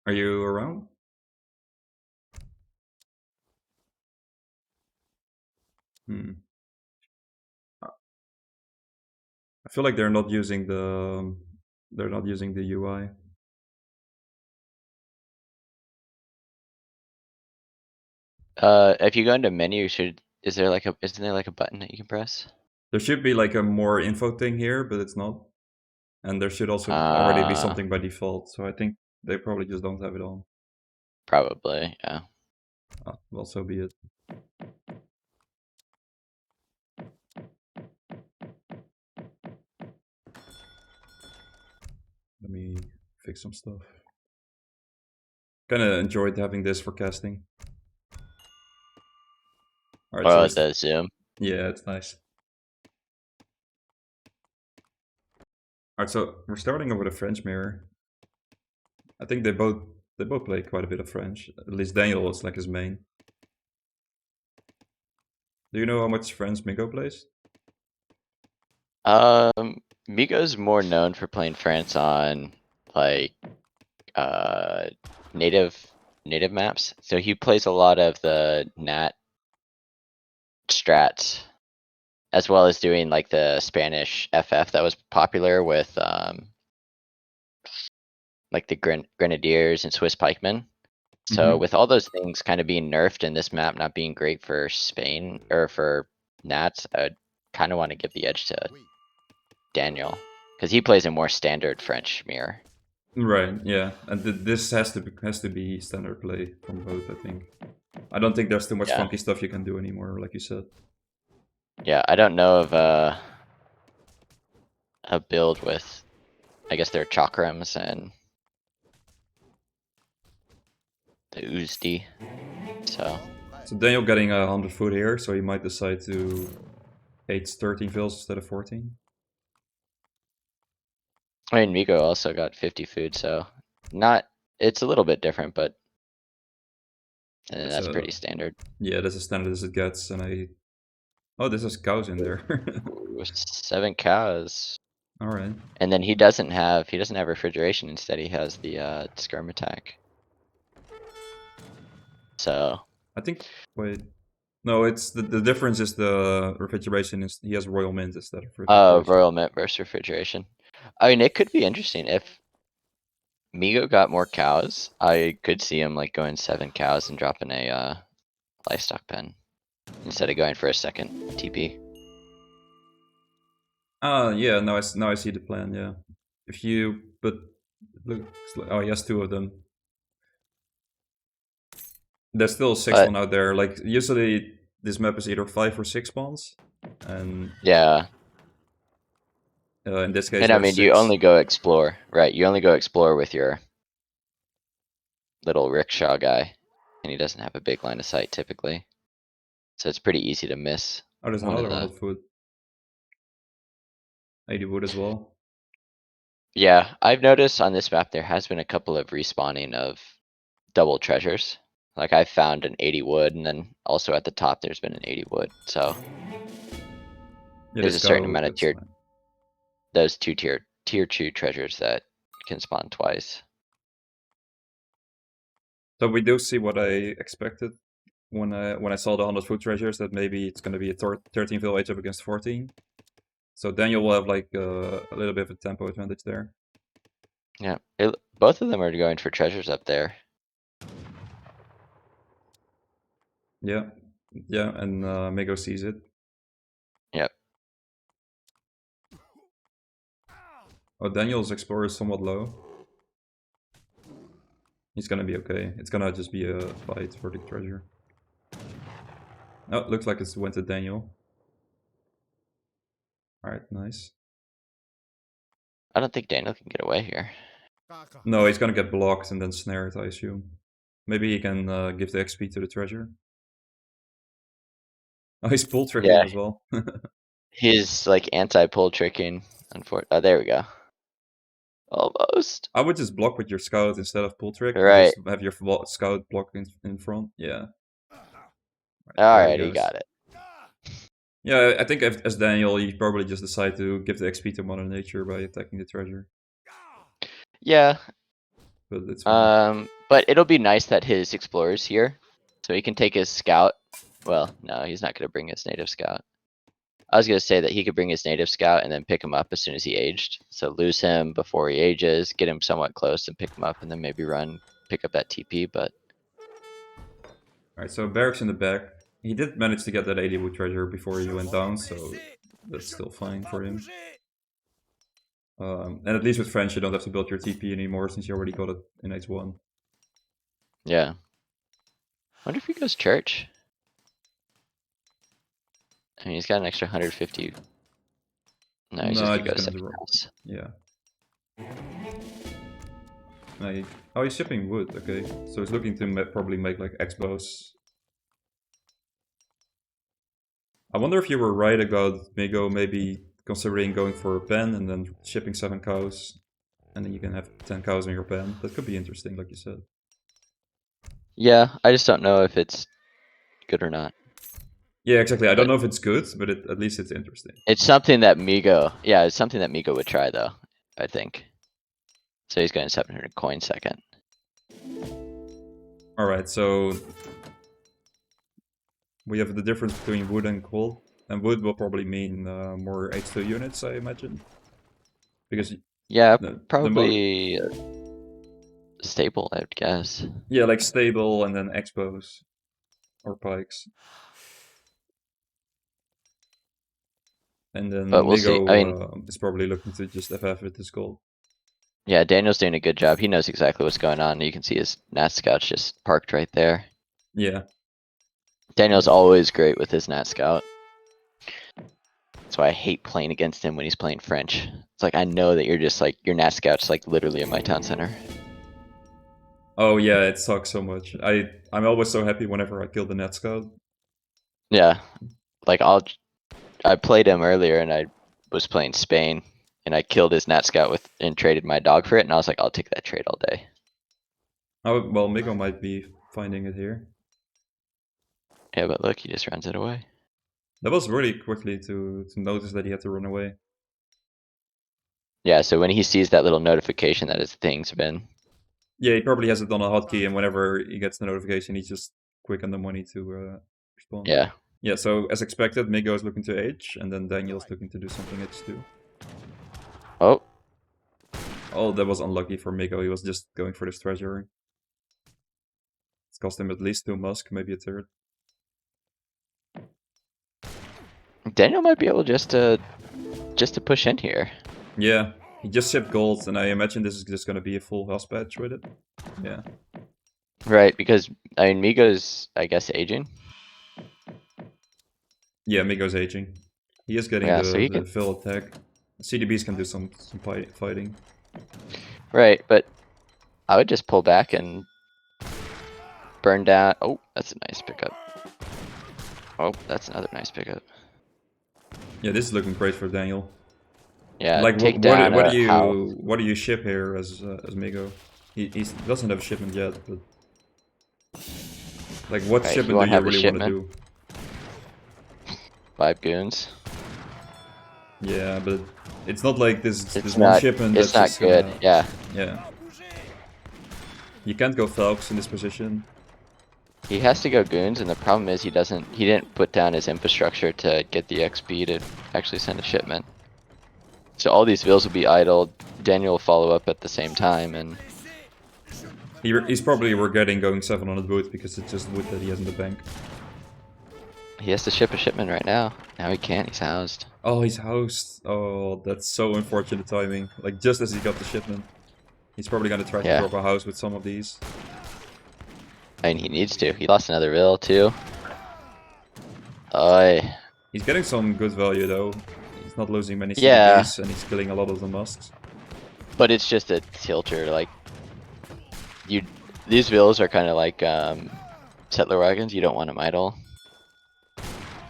Are you around? I feel like they're not using the UI. If you go into menu, isn't there like a button that you can press? There should be like a more info thing here, but it's not. And there should also already be something by default. So I think they probably just don't have it on. Probably, yeah. Well, so be it. Let me fix some stuff. Kind of enjoyed having this for casting. All right, Oh, the zoom. yeah, it's nice. All right, so we're starting over the French mirror. I think they both play quite a bit of French. At least Daniel is like his main. Do you know how much French miggo plays? Migo's more known for playing France on like native maps. So he plays a lot of the Nat strats, as well as doing like the Spanish FF that was popular with like the Grenadiers and Swiss Pikemen. So with all those things kind of being nerfed and this map not being great for Spain or for Nats, I kind of want to give the edge to Daniel because he plays a more standard French mirror. Right, yeah, and this has to be standard play from both. I think. I don't think there's too much Yeah. funky stuff you can do anymore, like you said. Yeah, I don't know of a build with, I guess their chakrams and the Uzdi. So Daniel getting 100 food here, so he might decide to 13 fills instead of 14. I mean, Miko also got 50 food, so it's a little bit different, but that's pretty standard. Yeah, that's as standard as it gets, and oh, there's cows in there. With 7 cows. All right. And then he doesn't have refrigeration. Instead, he has the skirm attack. So I think. Wait. No, it's the difference is the refrigeration is he has royal mint instead of refrigeration. royal mint versus refrigeration. I mean, it could be interesting if Migo got more cows. I could see him like going 7 cows and dropping a livestock pen instead of going for a second TP. Yeah. Now I see the plan. Yeah, if you look, oh, he has 2 of them. There's still 6 one out there. Like usually, this map is either 5 or 6 spawns, and yeah. In this case, And I mean, 6. you only go explore, right? You only go explore with your little rickshaw guy, and he doesn't have a big line of sight typically. So it's pretty easy to miss. Oh, there's another one of food. 80 wood as well. Yeah, I've noticed on this map there has been a couple of respawning of double treasures. Like I found an 80 wood, and then also at the top there's been an 80 wood. So Yeah, there's a certain amount of those tier 2 treasures that can spawn twice. So we do see what I expected when I saw the 100 food treasures, that maybe it's going to be a 13 fill H up against 14. So Daniel will have like a little bit of a tempo advantage there. Yeah, both of them are going for treasures up there. Yeah, yeah, and Miggo sees it. Yep. Oh, Daniel's explorer is somewhat low. He's gonna be okay. It's gonna just be a fight for the treasure. Oh, looks like it's went to Daniel. Alright, nice. I don't think Daniel can get away here. No, he's gonna get blocked and then snared, I assume. Maybe he can give the XP to the treasure. Oh, he's pull tricking as well. He's like anti-pull tricking. Oh, there we go. Almost. I would just block with your scout instead of pull trick. Right. Just have your scout block in front. Yeah. Alright, he got it. Yeah, I think as Daniel, you probably just decide to give the XP to Mother Nature by attacking the treasure. Yeah. But it's fine. But it'll be nice that his explorer's here, so he can take his scout. Well, no, he's not gonna bring his native scout. I was gonna say that he could bring his native scout and then pick him up as soon as he aged. So lose him before he ages, get him somewhat close and pick him up, and then maybe run, pick up that TP, but... Alright, so Barracks in the back. He did manage to get that 80 wood treasure before he went down, so that's still fine for him. And at least with French, you don't have to build your TP anymore since you already got it in H1. Yeah. Wonder if he goes church. I mean, he's got an extra 150. No, he's just gonna go second house. Yeah. Oh, he's shipping wood. Okay, so he's looking to probably make like X-bows. I wonder if you were right about miggo maybe considering going for a pen and then shipping 7 cows, and then you can have 10 cows in your pen. That could be interesting, like you said. Yeah, I just don't know if it's good or not. Yeah, exactly. I don't know if it's good, but at least it's interesting. It's something that miggo, yeah, it's something that miggo would try though, I think. So he's going 700 coin second. Alright, so we have the difference between wood and gold. And wood will probably mean more H2 units, I imagine. Because yeah, probably stable, I would guess. Yeah, like stable and then X-bows. Or pikes. And then but we'll see. I mean, is probably looking to just FF with his gold. Yeah, Daniel's doing a good job. He knows exactly what's going on. You can see his Nat Scout's just parked right there. Yeah. Daniel's always great with his Nat Scout. That's why I hate playing against him when he's playing French. It's like, I know that you're just like, your Nat Scout's like literally in my town center. Oh yeah, it sucks so much. I'm always so happy whenever I kill the Nat Scout. Yeah. Like I played him earlier and I was playing Spain. And I killed his Nat Scout and traded my dog for it, and I was like, I'll take that trade all day. Oh, well, miggo might be finding it here. Yeah, but look, he just runs it away. That was really quickly to notice that he had to run away. Yeah, so when he sees that little notification that his thing's been... Yeah, he probably has it on a hotkey, and whenever he gets the notification, he's just quick on the money to respond. Yeah. Yeah, so as expected, miggo is looking to H, and then Daniel's looking to do something H2. Oh. Oh, that was unlucky for miggo. He was just going for this treasure. It's cost him at least 2 musk, maybe a third. Daniel might be able just to push in here. Yeah, he just shipped gold, and I imagine this is just going to be a full house patch with it. Yeah. Right, because, I mean, miggo's, I guess, aging. Yeah, miggo's aging. He is getting the fill attack. CDBs can do some fighting. Right, but I would just pull back and burn down. Oh, that's a nice pickup. Oh, that's another nice pickup. Yeah, this is looking great for Daniel. Yeah, like take down what do you ship here as miggo? He doesn't have a shipment yet, but like what shipment do you really want to do? 5 goons. Yeah, but it's not like this not, one shipment. It's not good. Yeah. Yeah. You can't go Phelps in this position. He has to go goons, and the problem is he didn't put down his infrastructure to get the XP to actually send a shipment. So all these vills will be idled. Daniel will follow up at the same time, and he's probably regretting going 700 wood because it's just wood that he has in the bank. He has to ship a shipment right now. Now he can't. He's housed. Oh, he's housed. Oh, that's so unfortunate timing. Like just as he got the shipment, he's probably gonna try to drop a house with some of these. I mean, he needs to. He lost another vill too. He's getting some good value though. He's not losing many CDBs, and he's killing a lot of the musks. But it's just a tilter. Like these vills are kind of like settler wagons. You don't want them idle.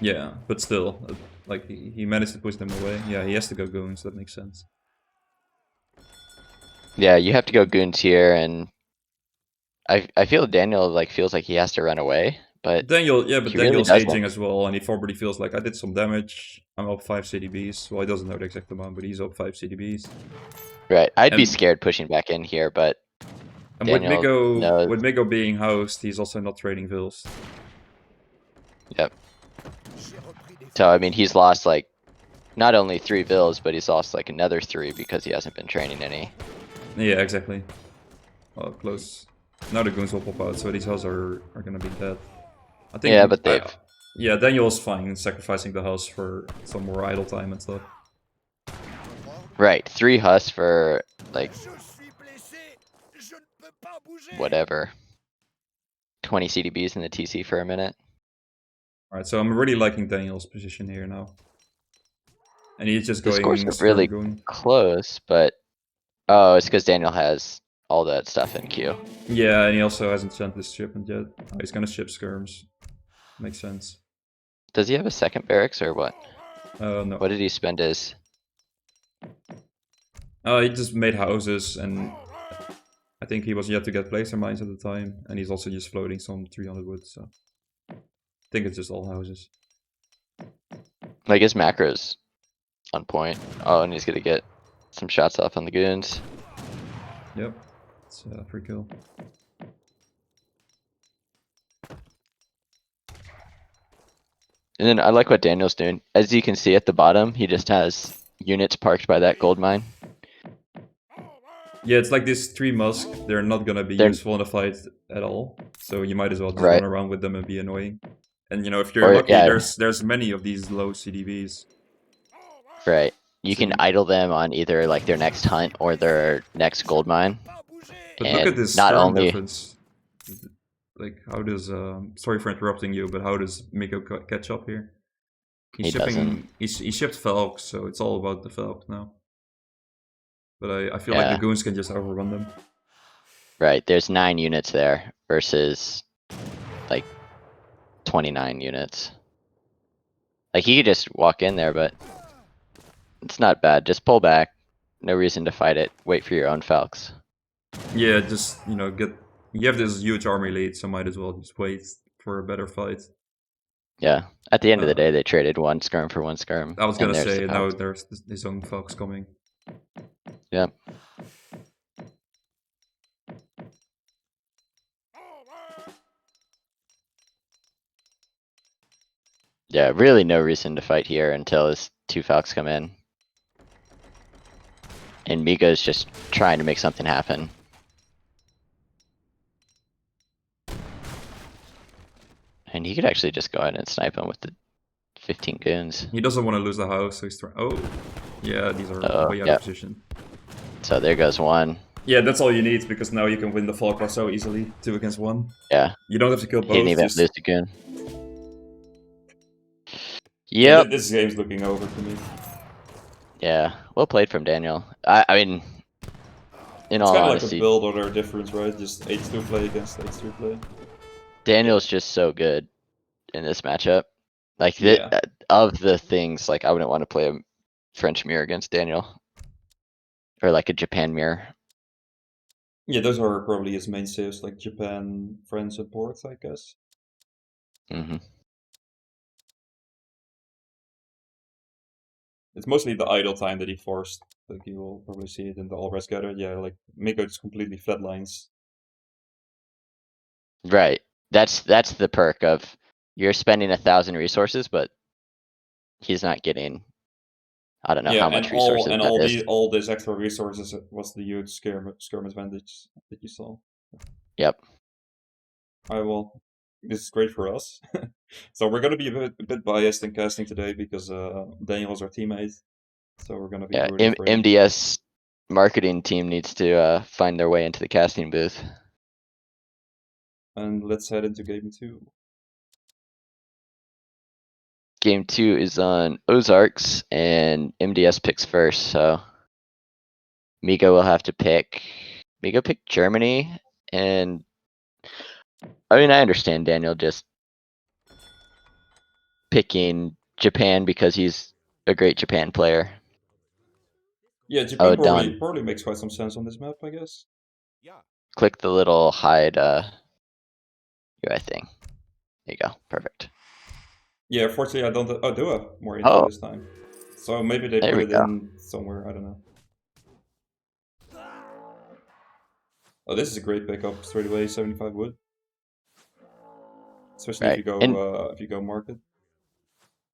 Yeah, but still, like he managed to push them away. Yeah, he has to go goons. That makes sense. Yeah, you have to go goons here, and I feel Daniel like feels like he has to run away, but Daniel's really aging as well, and he probably feels like I did some damage. I'm up 5 CDBs. Well, he doesn't know the exact amount, but he's up 5 CDBs. Right, I'd be scared pushing back in here, but And Daniel knows. with Miggo being host, he's also not trading vills. Yep. So I mean, he's lost like not only 3 vills, but he's lost like another 3 because he hasn't been training any. Yeah, exactly. Well, close. Now the goons will pop out, so these hills are gonna be dead. I think. Yeah, but they've. Yeah, Daniel's fine sacrificing the house for some more idle time and stuff. Right, 3 hus for like whatever. 20 CDBs in the TC for a minute. Alright, so I'm really liking Daniel's position here now. And he's just The scores going are really goon. close, but oh, it's because Daniel has all that stuff in queue. Yeah, and he also hasn't sent this shipment yet. Oh, he's gonna ship skirms. Makes sense. Does he have a second barracks or what? No. What did he spend his? He just made houses, and I think he was yet to get placer mines at the time, and he's also just floating some 300 wood, so I think it's just all houses. Like his macros on point. Oh, and he's gonna get some shots off on the goons. Yep, it's a free kill. And then I like what Daniel's doing. As you can see at the bottom, he just has units parked by that gold mine. Yeah, it's like this 3 musk. They're not gonna be useful in a fight at all, so you might as well just run around with them and be annoying. And you know, if you're lucky, there's many of these low CDVs. Right. You can idle them on either like their next hunt or their next gold mine. But and look at this not only difference. Like, how does sorry for interrupting you, but how does Miggo catch up here? He's shipping. He shipped Falcons, so it's all about the Falcons now. But I feel like the goons can just overrun them. Right. There's 9 units there versus like 29 units. Like he could just walk in there, but it's not bad. Just pull back. No reason to fight it. Wait for your own Falcons. Yeah, just you have this huge army lead, so might as well just wait for a better fight. Yeah. At the end of the day, they traded 1 skirm for 1 skirm. I was gonna say now there's his own Falcons coming. Yep. Yeah, really no reason to fight here until his 2 Falcons come in. And Miggo's just trying to make something happen. And he could actually just go ahead and snipe him with the 15 goons. He doesn't want to lose the house, so he's trying. Oh, yeah, these are way out of position. So there goes 1. Yeah, that's all you need, because now you can win the Falcon so easily, 2 against 1. Yeah. You don't have to kill both. He didn't even lose the goon. Yep. Yeah, this game's looking over for me. Yeah, well played from Daniel. I mean, in all honesty, it's kind of like a build order difference, right? Just H2 play against H3 play. Daniel's just so good in this matchup. Like, of the things, like, I wouldn't want to play a French mirror against Daniel. Or like a Japan mirror. Yeah, those are probably his main saves, like Japan, France, and ports, I guess. Mm-hmm. It's mostly the idle time that he forced. Like, you will probably see it in the all rest gather. Yeah, like, Miggo just completely flatlines. Right. That's the perk of you're spending 1,000 resources, but he's not getting, I don't know how much resources. All these extra resources was the huge skirm advantage that you saw. Yep. Alright, well, this is great for us. So we're gonna be a bit biased in casting today because Daniel is our teammate. So we're gonna be MDS marketing team needs to find their way into the casting booth. And let's head into game 2. Game 2 is on Ozarks, and MDS picks first, so Miggo will have to pick. Miggo picked Germany, and I mean, I understand Daniel just picking Japan because he's a great Japan player. Yeah, Japan probably makes quite some sense on this map, I guess. Click the little hide UI thing. There you go. Perfect. Yeah, fortunately I don't. I do have more info this time. So maybe they put it in somewhere. I don't know. Oh, this is a great pickup straight away. 75 wood, especially Right. And if you go market.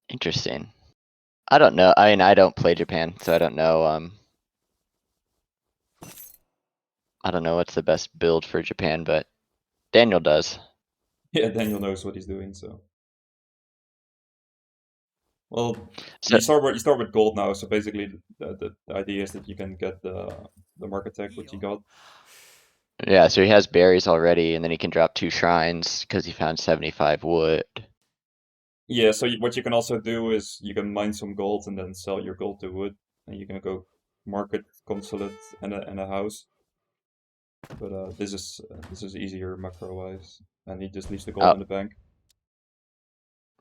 interesting. I don't know. I mean, I don't play Japan, so I don't know. I don't know what's the best build for Japan, but Daniel does. Yeah, Daniel knows what he's doing. So, well, So you start with gold now. So basically, the idea is that you can get the market tech which you got. yeah, so he has berries already, and then he can drop 2 shrines because he found 75 wood. Yeah. So what you can also do is you can mine some gold and then sell your gold to wood, and you can go market consulate and a house. But this is easier macro wise, and he just leaves the gold Oh, in the bank.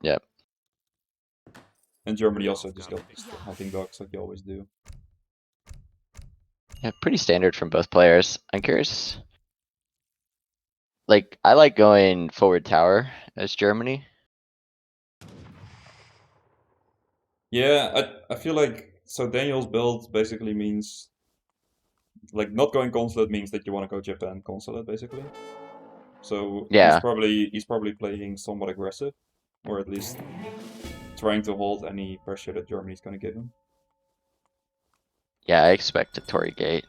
yep. And Germany also just got the hunting dogs like you always do. Yeah, pretty standard from both players. I'm curious. Like, I like going forward tower as Germany. Yeah, I feel like so Daniel's build basically means like not going consulate means that you want to go Japan consulate basically. So Yeah, he's probably playing somewhat aggressive, or at least trying to hold any pressure that Germany's going to give him. yeah, I expect a Tory gate.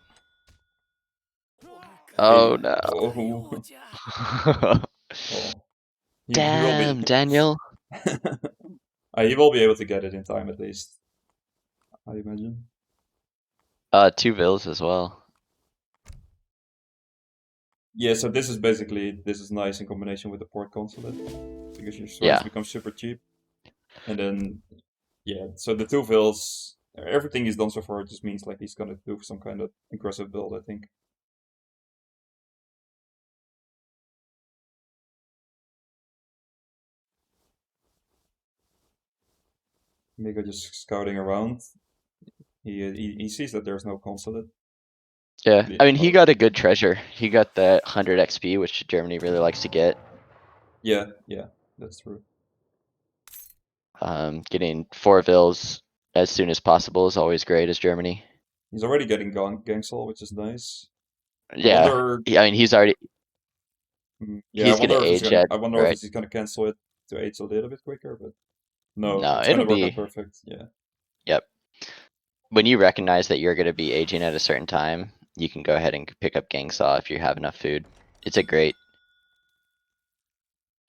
Hey, Oh no. oh, well, he will be Damn, Daniel. he will be able to get it in time at least, I imagine. 2 vills as well. Yeah, so this is nice in combination with the port consulate because your shrines Yeah, become super cheap, and then yeah, so the 2 vills, everything he's done so far just means like he's gonna do some kind of aggressive build, I think. Miggo just scouting around. He sees that there's no consulate. yeah. I mean, he Oh, got a good treasure. He got that 100 XP, which Germany really likes to get. yeah, yeah, that's true. Getting 4 vills as soon as possible is always great as Germany. He's already getting Gangsol, which is nice. I Yeah, wonder. I mean, he's already Yeah, I he's gonna wonder if he's age gonna. at I wonder if right. he's gonna cancel it to age a little bit quicker, but no, No, it's it'll gonna work out be perfect. Yeah. yep. When you recognize that you're gonna be aging at a certain time, you can go ahead and pick up Gang Saw if you have enough food. It's a great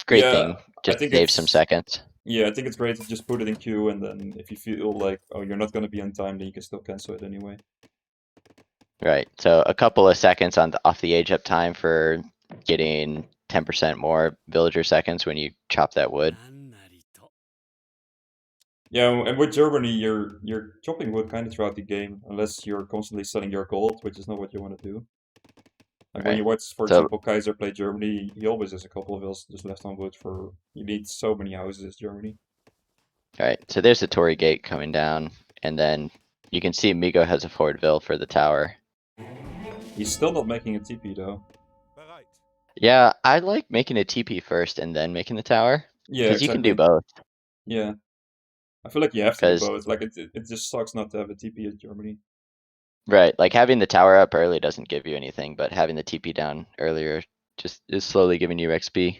Yeah, thing. I Just think save some it's seconds. yeah, I think it's great to just put it in queue, and then if you feel like oh you're not gonna be on time, then you can still cancel it anyway. Right. So a couple of seconds on off the age up time for getting 10% more villager seconds when you chop that wood. Yeah, and with Germany, you're chopping wood kind of throughout the game, unless you're constantly selling your gold, which is not what you want to do. Like when Right. you watch, for So example, Kaiser play Germany, he always has a couple of vills just left on wood for. You need so many houses as Germany. right. So there's the Tory gate coming down, and then you can see Migo has a forward vill for the tower. He's still not making a TP though. Yeah, I like making a TP first and then making the tower Yeah, because you can do exactly. both. Yeah, I feel like you have to do Because both. Like it just sucks not to have a TP as Germany. right, like having the tower up early doesn't give you anything, but having the TP down earlier just is slowly giving you XP.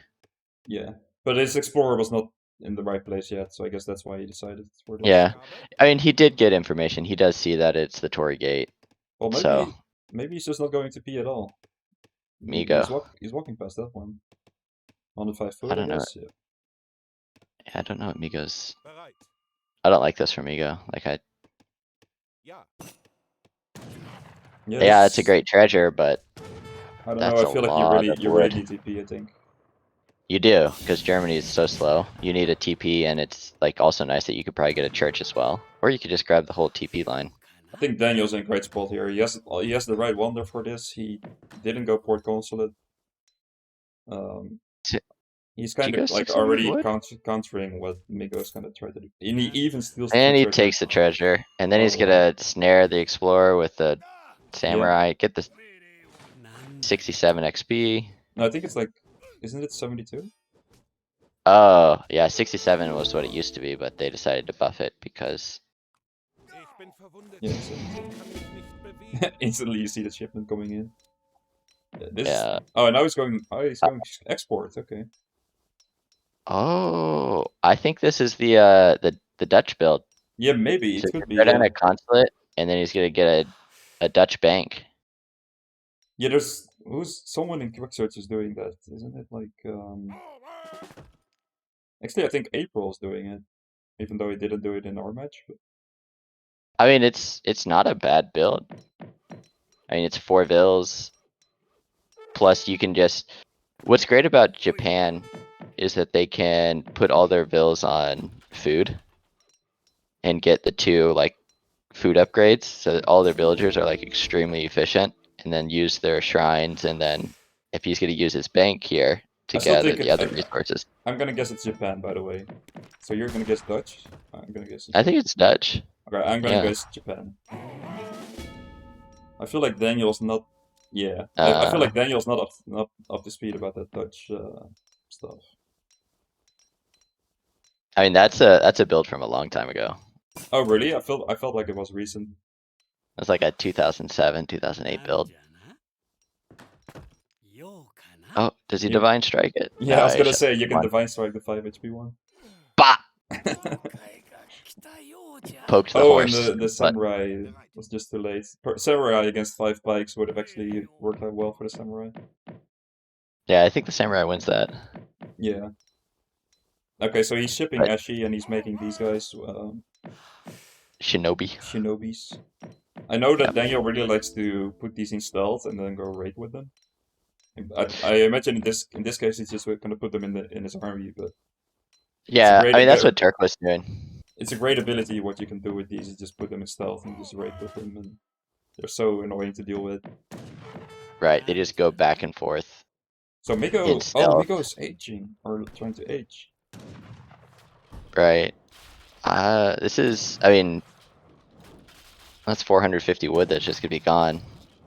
Yeah, but his Explorer was not in the right place yet, so I guess that's why he decided for this. Yeah, I mean he did get information. He does see that it's the Tory gate, Well, so maybe he's just not going to P at all. Migo. He's walking past that one. 105 foot, I I don't know. guess. Yeah. I don't know what Migo's. I don't like this for Migo. Yeah, Yeah, it's a this. great treasure, but I don't know. that's I a feel like lot of you really wood. need TP. I think. You do, because Germany is so slow. You need a TP, and it's like also nice that you could probably get a church as well, or you could just grab the whole TP line. I think Daniel's in a great spot here. He has the right wonder for this. He didn't go port consulate. Um, Did he's you kind of go like 600 already wood? countering what Migo's gonna try to do. And he even steals the And he treasure. takes the treasure, and then he's Oh, gonna snare the explorer with the yeah. samurai. Get the 67 XP. No, I think it's like, isn't it 72? Oh, yeah, 67 was what it used to be, but they decided to buff it because Yeah, 72. Instantly, you see the shipment coming in. This. Yeah. Oh, now he's going. Oh, he's going export. Okay. Oh, I think this is the Dutch build. Yeah, maybe So it he's could be. gonna put in Yeah. a consulate, and then he's gonna get a Dutch bank. Yeah. There's who's someone in Quick Search is doing that, isn't it? Like, actually, I think April's doing it, even though he didn't do it in our match. But... I mean, it's not a bad build. I mean, it's 4 vills. Plus, you can just. What's great about Japan is that they can put all their vills on food and get the 2 like food upgrades, so that all their villagers are like extremely efficient, and then use their shrines, and then if he's gonna use his bank here to I still gather think the other resources. I'm gonna guess it's Japan, by the way. So you're gonna guess Dutch? I'm gonna guess. I think it's Dutch. Okay, I'm gonna Yeah. guess Japan. I feel like Daniel's not. Yeah, I feel like Daniel's not up to speed about that Dutch stuff. I mean, that's a build from a long time ago. Oh really? I felt like it was recent. It's like a 2007, 2008 build. Oh, does he Yeah. divine strike it? Yeah, No, I was he gonna shot say you can one. divine strike the 5 HP one. Bah! Poked the Oh, and horse. the but samurai was just too late. Samurai against 5 bikes would have actually worked out well for the samurai. yeah, I think the samurai wins that. Yeah. Okay, so he's shipping But- Ashi and he's making these guys Shinobi. shinobis. I know that Yep. Daniel really likes to put these in stealth and then go raid with them. I imagine in this case he's just gonna put them in his army, but Yeah, great- I mean, that's what Turk was doing. it's a great ability. What you can do with these is just put them in stealth and just raid with them, and they're so annoying to deal with. Right, they just go back and forth. So Miggo, In stealth. Miggo is aging or trying to age. Right. This is, I mean, that's 450 wood that's just gonna be gone.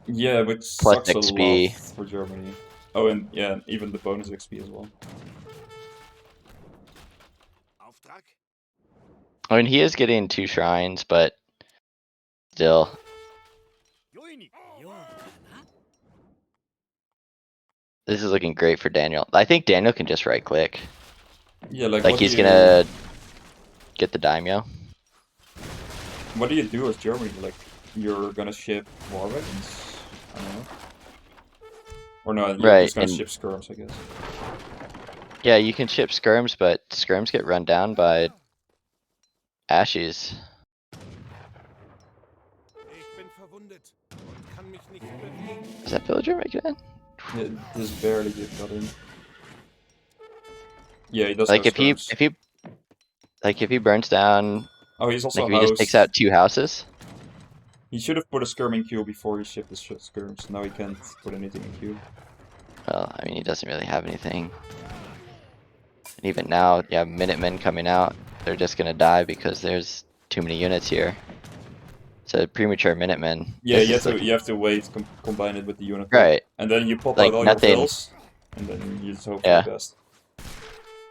Yeah, which Plus sucks a XP. lot for Germany. Oh, and yeah, even the bonus XP as well. I mean, he is getting 2 shrines, but still. This is looking great for Daniel. I think Daniel can just right click. Yeah, like Like what he's do you, gonna get the daimyo. What do you do as Germany? Like you're gonna ship war wagons? I don't know. Or no, you're Right, just gonna and- ship skirms, I guess. Yeah, you can ship skirms, but skirms get run down by Ashies. Is that villager making it? Yeah, just barely got in. Yeah, he does Like have if skirms. he burns down, Oh, he's also like if he just takes out 2 houses. He should have put a skirm in queue before he shipped his skirms. Now he can't put anything in queue. Well, I mean, he doesn't really have anything. And even now, yeah, Minutemen coming out, they're just gonna die because there's too many units here. So premature Minutemen. Yeah, this you is have to looking- you have to wait, combine it with the unit. Right. And then you pop Like out all nothing- your bills, and then you just hope Yeah. for the best.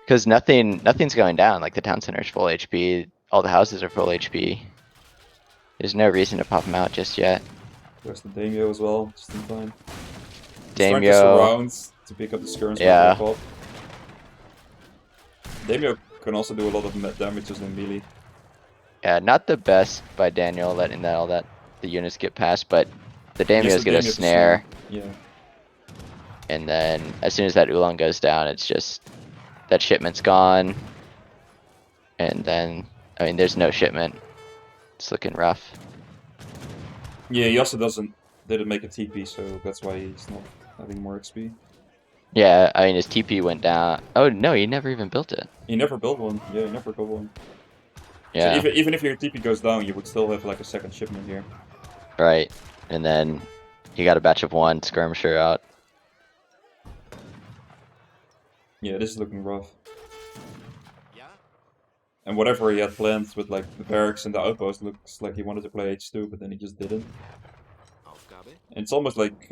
Because nothing's going down. Like the town center is full HP, all the houses are full HP. There's no reason to pop them out just yet. There's the Daimyo as well, just in time. He's trying to Daimyo, surround to pick up the skirms Yeah. when they pop. Daimyo can also do a lot of damages in melee. yeah, not the best by Daniel letting all the units get past, but the Daimyo's Yes, the gonna Daimyo snare, Yeah. and then as soon as that Oolong goes down, it's just that shipment's gone, and then I mean, there's no shipment. It's looking rough. Yeah, he also didn't make a TP, so that's why he's not having more XP. Yeah, I mean his TP went down. Oh no, he never even built it. He never built one. Yeah, he never built one. Yeah, So even if your TP goes down, you would still have like a second shipment here. right. And then he got a batch of 1 skirmisher out. Yeah, this is looking rough. And whatever he had planned with like the barracks and the outpost looks like he wanted to play H2, but then he just didn't. And it's almost like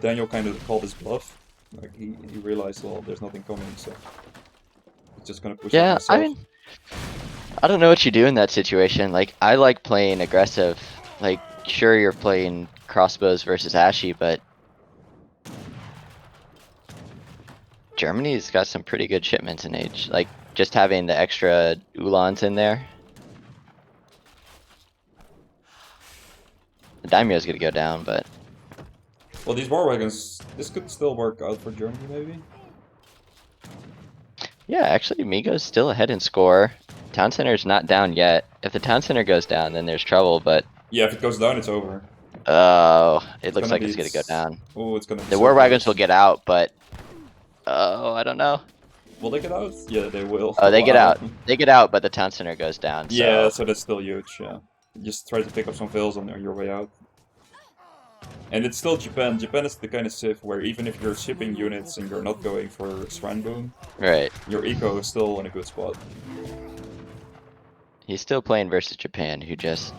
Daniel kind of called his bluff. Like he realized, well, there's nothing coming, so he's just gonna push it Yeah, himself. I mean, I don't know what you do in that situation. Like, I like playing aggressive. Like, sure, you're playing crossbows versus Ashy, but Germany's got some pretty good shipments in age. Like, just having the extra Ulans in there. The Daimyo's gonna go down, but... Well, these war wagons, this could still work out for Germany, maybe? Yeah, actually, Migo's still ahead in score. Town Center's not down yet. If the Town Center goes down, then there's trouble, but... Yeah, if it goes down, it's over. Oh, it looks like it's gonna go down. Oh, it's gonna be The so war wagons close. will get out, but... Oh, I don't know. Will they get out? Yeah, they will. Oh, they get Wow. out. They get out, but the Town Center goes down, so... Yeah, so that's still huge, yeah. Just try to pick up some vills on your way out. And it's still Japan. Japan is the kind of civ where even if you're shipping units and you're not going for Shrine Boom, Right. your eco is still in a good spot. He's still playing versus Japan, who just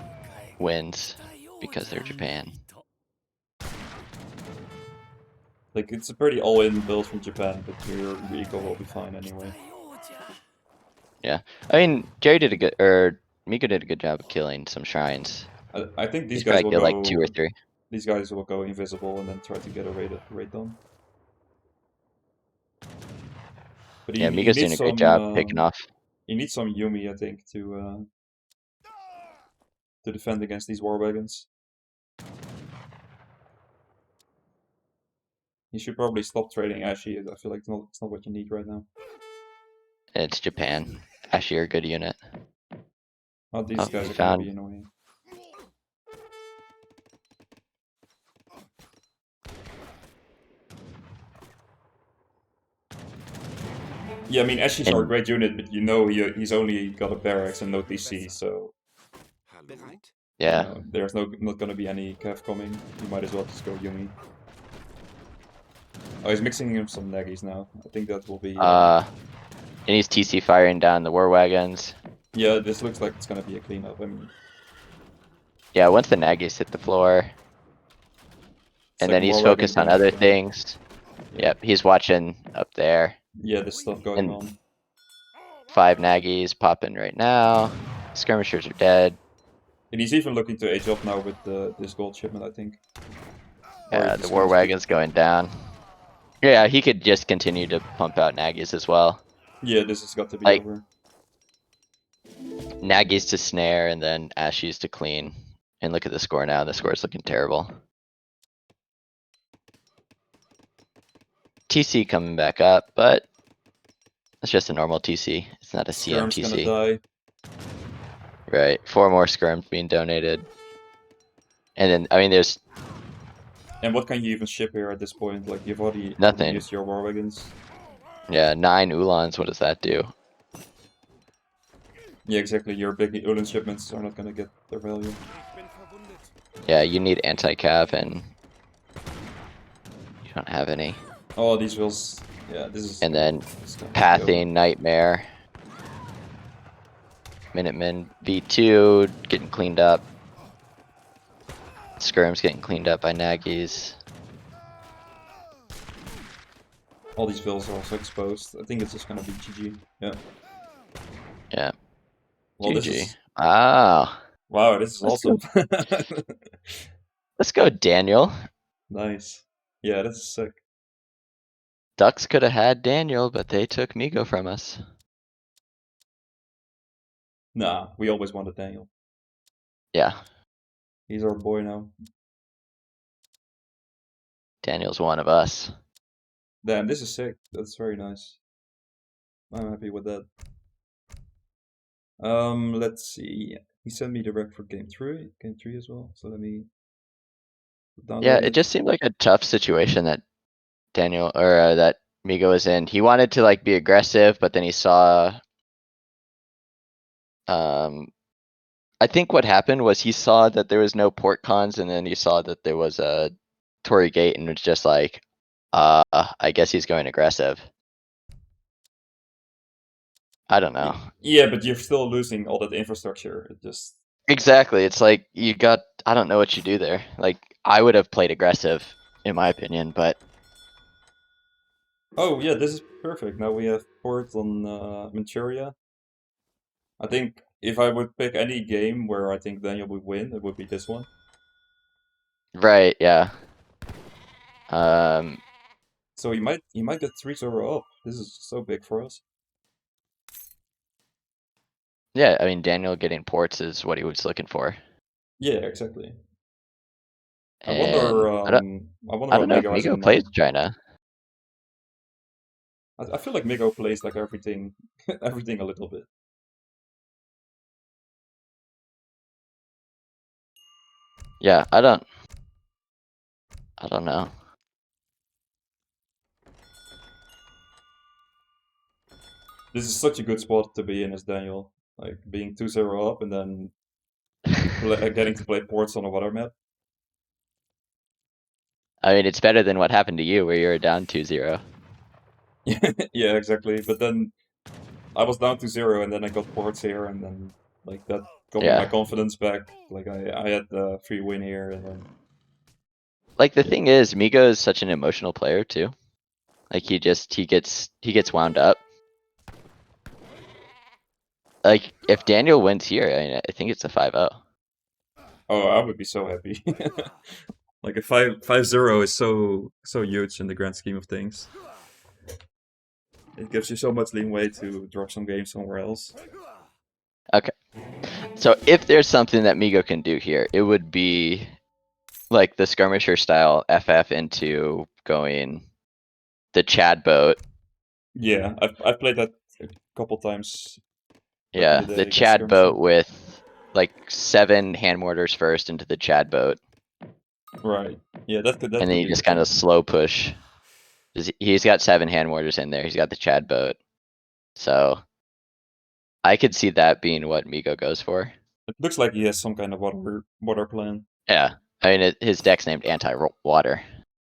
wins because they're Japan. Like, it's a pretty all-in build from Japan, but your eco will be fine anyway. Yeah. I mean, Jerry did a good... Or, Miko did a good job of killing some shrines. I think these He's guys probably will get go... like 2 or 3. These guys will go invisible and then try to get a raid done. But Yeah, Miko's doing a great job picking off. You need some Yumi, I think, to defend against these war wagons. You should probably stop trading Ashy. I feel like it's not what you need right now. It's Japan. Actually, a good unit. Oh, these guys are gonna found... be annoying. Yeah, I mean, Ashies are a great unit, but you know he's only got a barracks and no DC, so... Yeah. You know, there's not gonna be any cav coming. You might as well just go Yumi. Oh, he's mixing in some Naggies now. I think that will be... And he's TC firing down the war wagons. Yeah, this looks like it's gonna be a cleanup. I mean... Yeah, once the Naggies hit the floor... And then he's focused on other things. Yeah. Yep, he's watching up there. Yeah, there's stuff going on. 5 Naggies popping right now. Skirmishers are dead. And he's even looking to age up now with this gold shipment, I think. Yeah, the war wagon's going down. Yeah, he could just continue to pump out Naggies as well. Yeah, this has got to be like, over. Naggies to snare and then Ashies to clean. And look at the score now. The score's looking terrible. TC coming back up, but it's just a normal TC. It's not a CM Skirm's TC. gonna die. Right, 4 more skirms being donated. And then, I mean, there's... And what can you even ship here at this point? Like, you've already nothing. Used your war wagons. Yeah, 9 Ulans, what does that do? Yeah, exactly. Your big Ulan shipments are not gonna get their value. Yeah, you need anti-cav and... you don't have any. Oh, these wills... Yeah, this is... And then, Pathing, Nightmare. Minutemen V2 getting cleaned up. Skirm's getting cleaned up by Naggies. All these vills are also exposed. I think it's just gonna be GG. Yeah. Yeah. Well, GG. this is... Ah. Wow, this is awesome. Let's go, Daniel. Nice. Yeah, this is sick. Ducks could have had Daniel, but they took Migo from us. Nah, we always wanted Daniel. Yeah. He's our boy now. Daniel's one of us. Damn, this is sick. That's very nice. I'm happy with that. Let's see. He sent me the rec for game 3 as well. So let me download Yeah, it just seemed like a tough situation that Daniel or that Migo was in. He wanted to like be aggressive, but then he saw. I think what happened was he saw that there was no port cons, and then he saw that there was a Tory gate, and was just like, I guess he's going aggressive. I don't know. Yeah, but you're still losing all that infrastructure. It just... Exactly. It's like you got... I don't know what you do there. Like, I would have played aggressive, in my opinion, but... Oh, yeah, this is perfect. Now we have port on Manchuria. I think if I would pick any game where I think Daniel would win, it would be this one. Right, yeah. So he might get 3-0 up. This is so big for us. Yeah, I mean, Daniel getting ports is what he was looking for. Yeah, exactly. I And wonder I don't, what I don't know if Miggo has Migo in plays mind. China. I feel like Miggo plays like everything everything a little bit. Yeah, I don't know. This is such a good spot to be in as Daniel. Like being 2-0 up and then getting to play ports on a water map. I mean, it's better than what happened to you where you were down 2-0. Yeah, exactly. But then I was down 2-0 and then I got ports here and then like that got me my Yeah. confidence back. Like I had the free win here and then Like the thing is, Migo is such an emotional player too. Like he gets wound up. Like if Daniel wins here, I mean, I think it's a 5-0. oh, I would be so happy. Like a 5-0 is so huge in the grand scheme of things. It gives you so much leeway to drop some games somewhere else. Okay. So if there's something that Migo can do here, it would be like the skirmisher style FF into going the Chad boat. Yeah, I've played that a couple times back in the Yeah, the day against Chad skirmisher. boat with like 7 hand mortars first into the Chad boat. Right. Yeah, that And then could you be a just kind of thing. slow push. He's got 7 hand mortars in there. He's got the Chad boat. So I could see that being what Migo goes for. It looks like he has some kind of water plan. Yeah. I mean, his deck's named anti-water.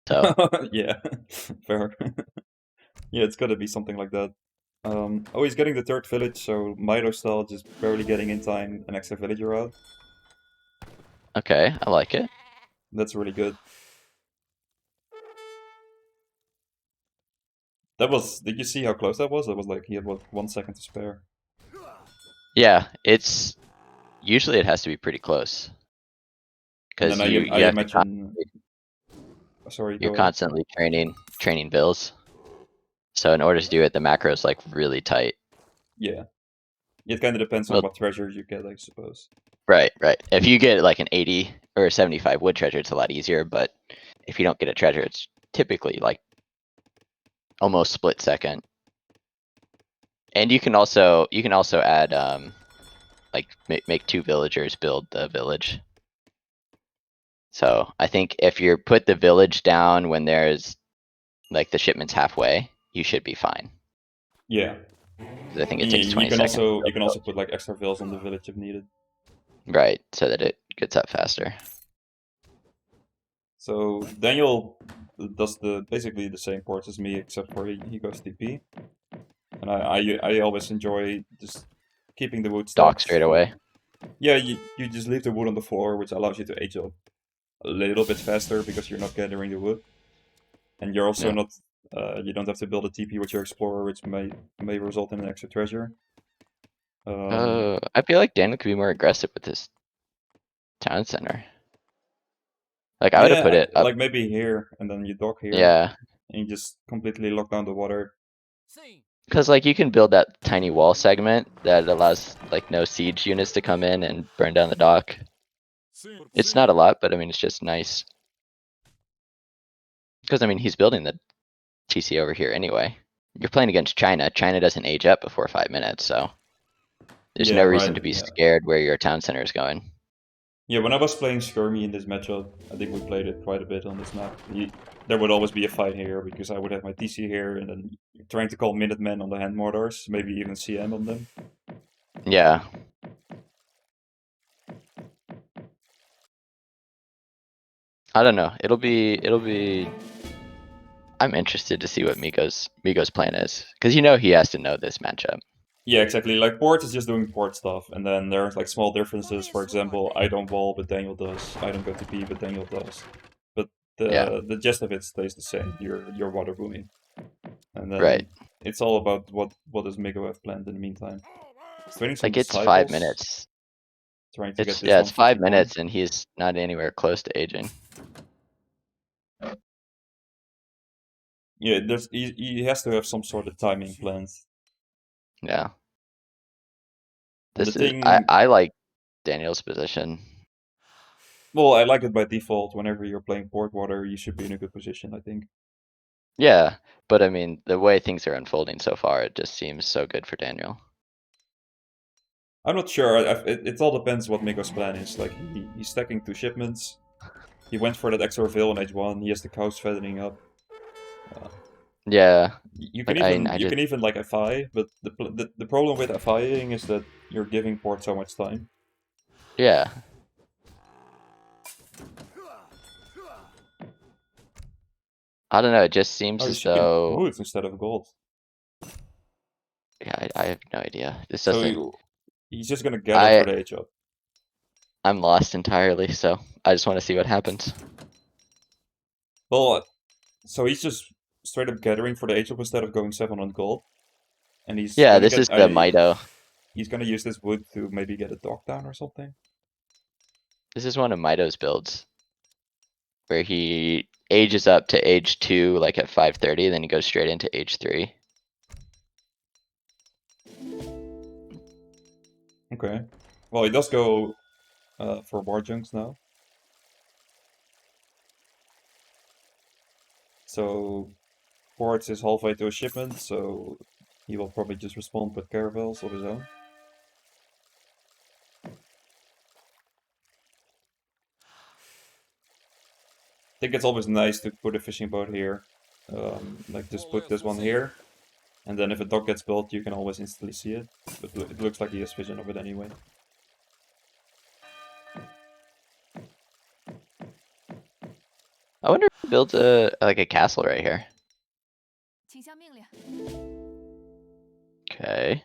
So, Yeah, fair. Yeah, it's gotta be something like that. Oh, he's getting the third village, so Milo style just barely getting in time an extra villager out. okay, I like it. That's really good. That was. Did you see how close that was? That was like he had what 1 second to spare. Yeah, it's usually it has to be pretty close And then because I you have to imagine. Sorry, you're go ahead. constantly training bills. So in order to do it, the macro is like really tight. Yeah, it kind of depends on Well, what treasures you get, I suppose. right. If you get like an 80 or a 75 wood treasure, it's a lot easier. But if you don't get a treasure, it's typically like almost split second. And you can also add like make 2 villagers build the village. So I think if you put the village down when there's like the shipment's halfway, you should be fine. Yeah, 'Cause I think it yeah. takes 20 seconds. To You build can the also village. put like extra vills on the village if needed. Right, so that it gets up faster. So Daniel does the basically the same ports as me, except for he goes TP, and I always enjoy just keeping the wood Dock stacked. straight away. Yeah, you just leave the wood on the floor, which allows you to age up a little bit faster because you're not gathering the wood, and you're also Yeah. not you don't have to build a TP with your explorer, which may result in an extra treasure. I feel like Daniel could be more aggressive with this town center. Like I would have put Yeah, it up. like maybe here, and then you dock here, Yeah, and you just completely lock down the water. because like you can build that tiny wall segment that allows like no siege units to come in and burn down the dock. It's not a lot, but I mean it's just nice. Because I mean he's building the TC over here anyway. You're playing against China. China doesn't age up before 5 minutes, so there's Yeah, no reason right. to be Yeah. scared where your town center is going. Yeah, when I was playing Skirmy in this matchup, I think we played it quite a bit on this map. There would always be a fight here because I would have my TC here and then trying to call Minutemen on the hand mortars, maybe even CM on them. Yeah. I don't know. It'll be I'm interested to see what Migo's plan is. Because you know he has to know this matchup. Yeah, exactly. Like Port is just doing Port stuff, and then there's like small differences. For example, I don't wall, but Daniel does. I don't go to P, but Daniel does. But Yeah. the gist of it stays the same. You're water booming, and Right. then it's all about what does Migo have planned in the meantime. He's training some Like it's 5 disciples, minutes. trying to get It's this yeah, it's 5 151. minutes and he's not anywhere close to aging. Yeah, he has to have some sort of timing plans. Yeah. And the This is thing, I like Daniel's position. well, I like it by default. Whenever you're playing port water, you should be in a good position, I think. Yeah, but I mean, the way things are unfolding so far, it just seems so good for Daniel. I'm not sure. It all depends what miggo's plan is. Like he's stacking 2 shipments. He went for that extra veil on H1. He has the cows fattening up. Yeah, You can but even I you just can even like FI, but the problem with FIing is that you're giving port so much time. yeah. I don't know. It just seems Oh, he's as shipping though woods instead of gold. yeah, I have no idea. This So doesn't. he's just gonna gather for the H up. I'm lost entirely. So I just want to see what happens. Well, so he's just straight up gathering for the H up instead of going 7 on gold. And he's Yeah, gonna this get is the Mito. he's gonna use this wood to maybe get a dog down or something. This is one of Mito's builds where he ages up to age 2 like at 5:30, then he goes straight into age 3. Okay. Well, he does go for war junks now. So ports is halfway to a shipment, so he will probably just respond with caravels of his own. I think it's always nice to put a fishing boat here. Like just put this one here, and then if a dock gets built, you can always instantly see it. But it looks like he has vision of it anyway. I wonder if he builds like a castle right here. Okay.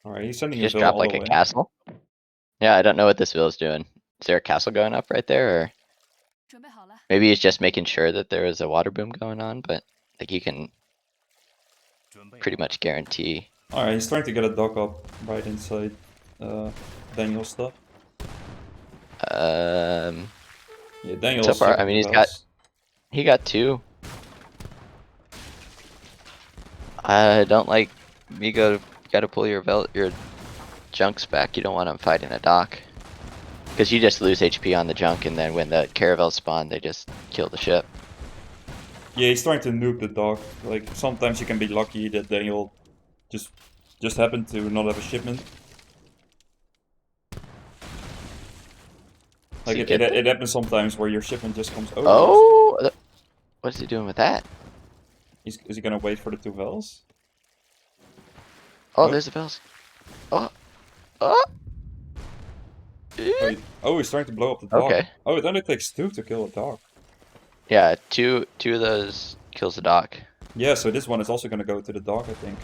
Alright, he's sending He a just bill dropped all like the a way. castle. Yeah, I don't know what this vill's doing. Is there a castle going up right there, or maybe he's just making sure that there is a water boom going on? But like you can pretty much guarantee. Alright, he's trying to get a dock up right inside Daniel's stuff. Yeah, Daniel So is far, I shipping mean, the bells. he got 2. I don't like Migo. Gotta pull your junks back. You don't want them fighting a dock. Because you just lose HP on the junk, and then when the caravels spawn, they just kill the ship. Yeah, he's trying to nuke the dock. Like sometimes you can be lucky that Daniel just happened to not have a shipment. Like it happens sometimes where your shipment just comes. Oh, what is he doing with that? Is he gonna wait for the 2 bells? Oh, Oh. there's the bells. Oh, oh. He's trying to blow up the dock. Okay. Oh, it only takes 2 to kill a dock. Yeah, two of those kills the dock. Yeah, so this one is also gonna go to the dock, I think.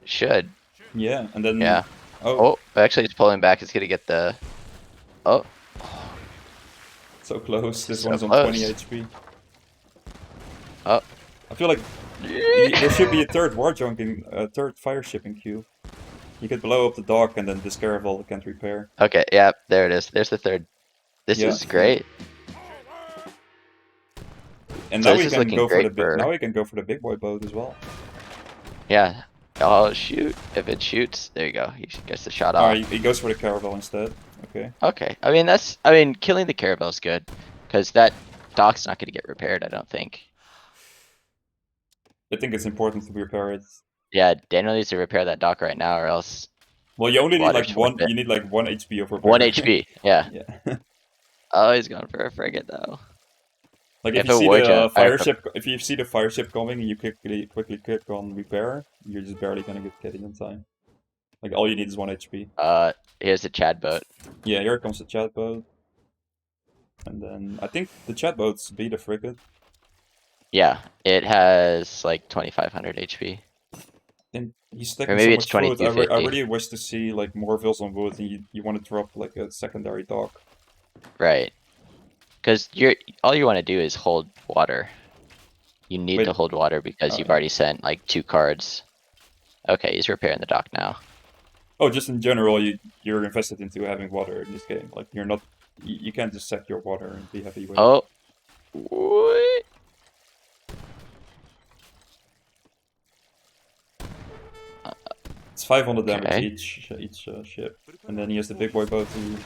Should. Yeah, and then Yeah. oh, Actually, it's pulling back. It's gonna get the. Oh. so close. This So one is on close. 20 HP. Oh. I feel like there should be a third war junk in a third fire ship in queue. You could blow up the dock and then this caravel can't repair. Okay. Yeah. There it is. There's the third. This Yeah, is great. And So now this we is can looking go for the great for. now we can go for the big boy boat as well. Yeah. Oh shoot! If it shoots, there you go. He gets the shot off. Alright, he goes for the caravel instead. Okay. Okay. I mean I mean killing the caravel is good, because that dock's not gonna get repaired. I don't think. I think it's important to repair it. Yeah, Daniel needs to repair that dock right now, or else. Well, you only need like Water's one. forfeit. You need like 1 HP of repair. 1 HP. Yeah. Yeah. Oh, he's going for a frigate though. Like If if you a see war the junk- fire ship, if you see the fire ship coming and you quickly click on repair, you're just barely gonna get it in time. Like all you need is 1 HP. Here's the Chad boat. Yeah, here comes the chat boat. And then I think the chat boats beat the frigate. Yeah, it has like 2500 HP. And he's Or stacking maybe so it's much food. I 2250. really wish to see like more vills on wood, and you want to drop like a secondary dock. Right. Because all you want to do is hold water. You need Wait. to hold water because you've yeah. already sent like 2 cards. Okay, he's repairing the dock now. Oh, just in general, you're invested into having water in this game. Like you're not, you can't just sack your water and be happy with it. Oh, what? 500 damage Okay. each ship, and then he has the big boy boat to.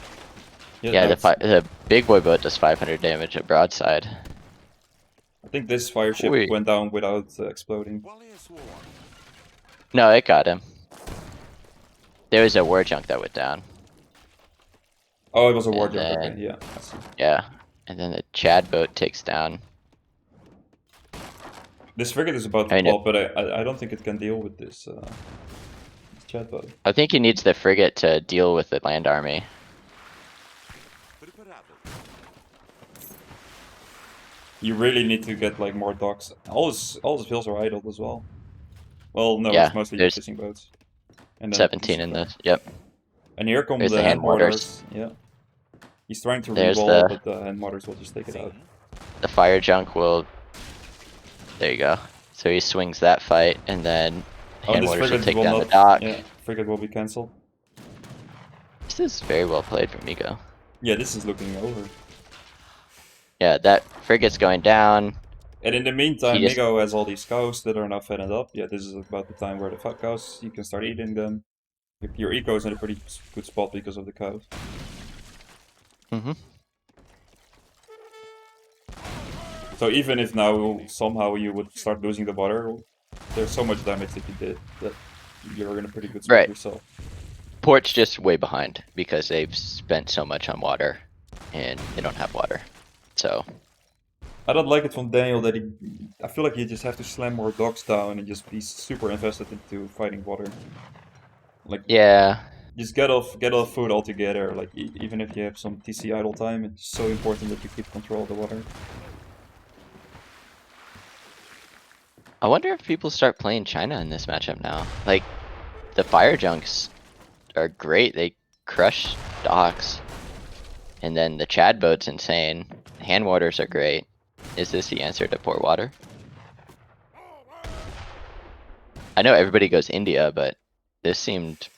Yeah, no, the big boy boat does 500 damage at broadside. I think this fire ship Wait. went down without exploding. No, it got him. There was a war junk that went down. Oh, it was a war And junk. then- Okay, yeah, I see. Yeah, and then the Chad boat takes down. This frigate is about to I know. pop, but I don't think it can deal with this chat boat. I think he needs the frigate to deal with the land army. You really need to get like more docks. All his vills are idled as well. Well, no, Yeah, it's mostly there's fishing boats. And then 17 in the. Yep. And here come There's the the hand hand mortars. mortars. Yeah. He's trying to There's re-wall, the- but the hand mortars will just take it out. The fire junk will. There you go. So he swings that fight, and then hand this mortars will frigate take will down not. the dock. Yeah, frigate will be cancelled. This is very well played from miggo. Yeah, this is looking over. Yeah, that frigate's going down. And in the meantime, He just- miggo has all these cows that are now fattened up. Yeah, this is about the time where the fat cows, you can start eating them. Your eco is in a pretty good spot because of the cows. Mhm. So even if now somehow you would start losing the water, there's so much damage that you did that you're in a pretty good spot Right. yourself. Port's just way behind because they've spent so much on water, and they don't have water. So I don't like it from Daniel that I feel like you just have to slam more docks down and just be super invested into fighting water. Like yeah, just get off food altogether. Like even if you have some TC idle time, it's so important that you keep control of the water. I wonder if people start playing China in this matchup now. Like, the fire junks are great. They crush docks. And then the Chad boat's insane. Hand mortars are great. Is this the answer to port water? I know everybody goes India, but this seemed...